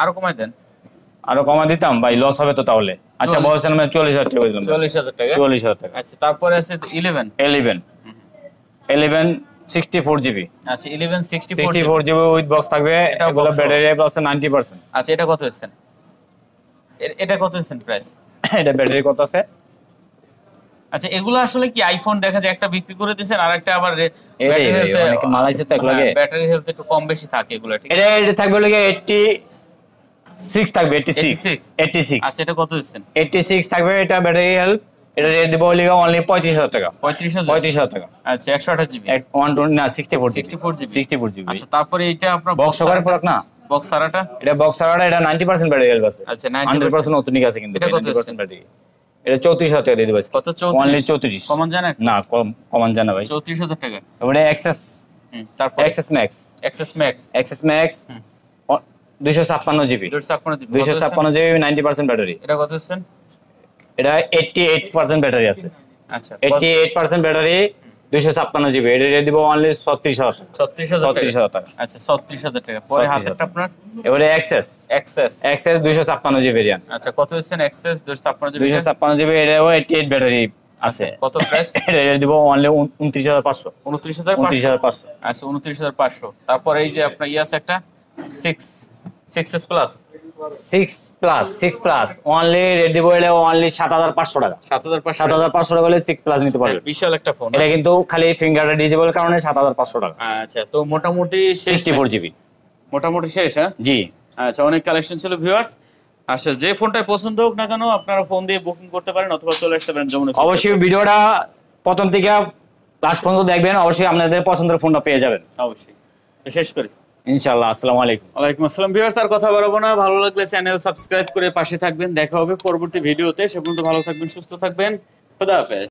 B: আরো কমাই
A: দিতাম ভাই, লস হবে তো তাহলে। আচ্ছা বলছেন আমি 40,000 টাকা দিলাম।
B: 40,000 টাকা।
A: 40,000 টাকা।
B: আচ্ছা তারপরে আছে 11
A: 64GB।
B: আচ্ছা 11
A: 64GB উইথ বক্স থাকবে। এগুলো ব্যাটারি হেলথ আছে 90%।
B: আচ্ছা এটা কত দিচ্ছেন? এটা কত দিচ্ছেন প্রাইস?
A: এটা ব্যাটারি কত আছে?
B: আচ্ছা এগুলো আসলে কি আইফোন দেখা যায় একটা বিক্রি করে দিবেন আর একটা আবার
A: অনেকে মালাইছে তো একলাগে,
B: ব্যাটারি হেলথ একটু কম বেশি থাকে এগুলো, ঠিক
A: আছে? এটা থাকবে লাগে 86 থাকবে, 86।
B: আচ্ছা এটা কত দিচ্ছেন?
A: 86 থাকবে। এটা ব্যাটারি হেলথ। এটা রেট দিব অনলি 35,000 টাকা।
B: 35,000
A: টাকা।
B: আচ্ছা 128GB,
A: 120 না 64GB।
B: আচ্ছা তারপরে এটা আপনার
A: বক্স করে প্রোডাক্ট না,
B: বক্স সারাটা।
A: এটা বক্স সারাটা, এটা 90% ব্যাটারি হেলথ আছে।
B: আচ্ছা
A: 100% অথেন্টিক আছে কিন্তু।
B: এটা কত
A: 90% ব্যাটারি। এটা 34,000 টাকা দিয়ে দিবেন।
B: কত? 34,
A: অনলি 34।
B: কমন জানা
A: না, কমন জানা ভাই।
B: 34,000 টাকা।
A: এবারে এক্সএস,
B: তারপর
A: XS max 256GB। 256GB 90% battery.
B: এটা কত দিচ্ছেন?
A: এটা 88% ব্যাটারি আছে।
B: আচ্ছা
A: 88% ব্যাটারি, 256GB। এটা রেট দিব অনলি 36,000 টাকা।
B: আচ্ছা 36,000 টাকা। পরে হাতেরটা আপনার
A: এবারে এক্সএস 256GB ভেরিয়েন্ট।
B: আচ্ছা কত দিচ্ছেন? XS 256GB।
A: 256GB, এটাও 88 ব্যাটারি আছে।
B: কত প্রাইস?
A: এটা রেট দিব অনলি 29,500।
B: 29,500। আচ্ছা 29,500। তারপর এই যে আপনার আছে একটা 6S plus
A: 6 plus only rate দিব অনলি 7,500 টাকা। 7,500 টাকা হলে 6 প্লাস নিতে পারবে।
B: বিশাল একটা ফোন।
A: এটা কিন্তু খালি ফিঙ্গারটা ডিজেবল কারণে 7,500 টাকা।
B: আচ্ছা তো মোটামুটি
A: 64GB
B: মোটামুটি শেষ, হ্যাঁ
A: জি।
B: আচ্ছা অনেক কালেকশন ছিল ভিউয়ার্স। আচ্ছা যে ফোনটাই পছন্দ হোক না কেন আপনারা ফোন দিয়ে বুকিং করতে পারেন অথবা চলে আসতে পারেন যমুনা।
A: অবশ্যই ভিডিওটা প্রথম থেকে লাস্ট পর্যন্ত দেখবেন, অবশ্যই আপনাদের পছন্দের ফোনটা পেয়ে যাবেন।
B: অবশ্যই। শেষ করি।
A: ইনশাআল্লাহ। আসসালামু আলাইকুম।
B: ওয়ালাইকুম আসসালাম। ভিউয়ার্স আর কথা বাড়াবো না, ভালো লাগলে চ্যানেল সাবস্ক্রাইব করে পাশে থাকবেন। দেখা হবে পরবর্তী ভিডিওতে। সে পর্যন্ত ভালো থাকবেন, সুস্থ থাকবেন। খোদা হাফেজ।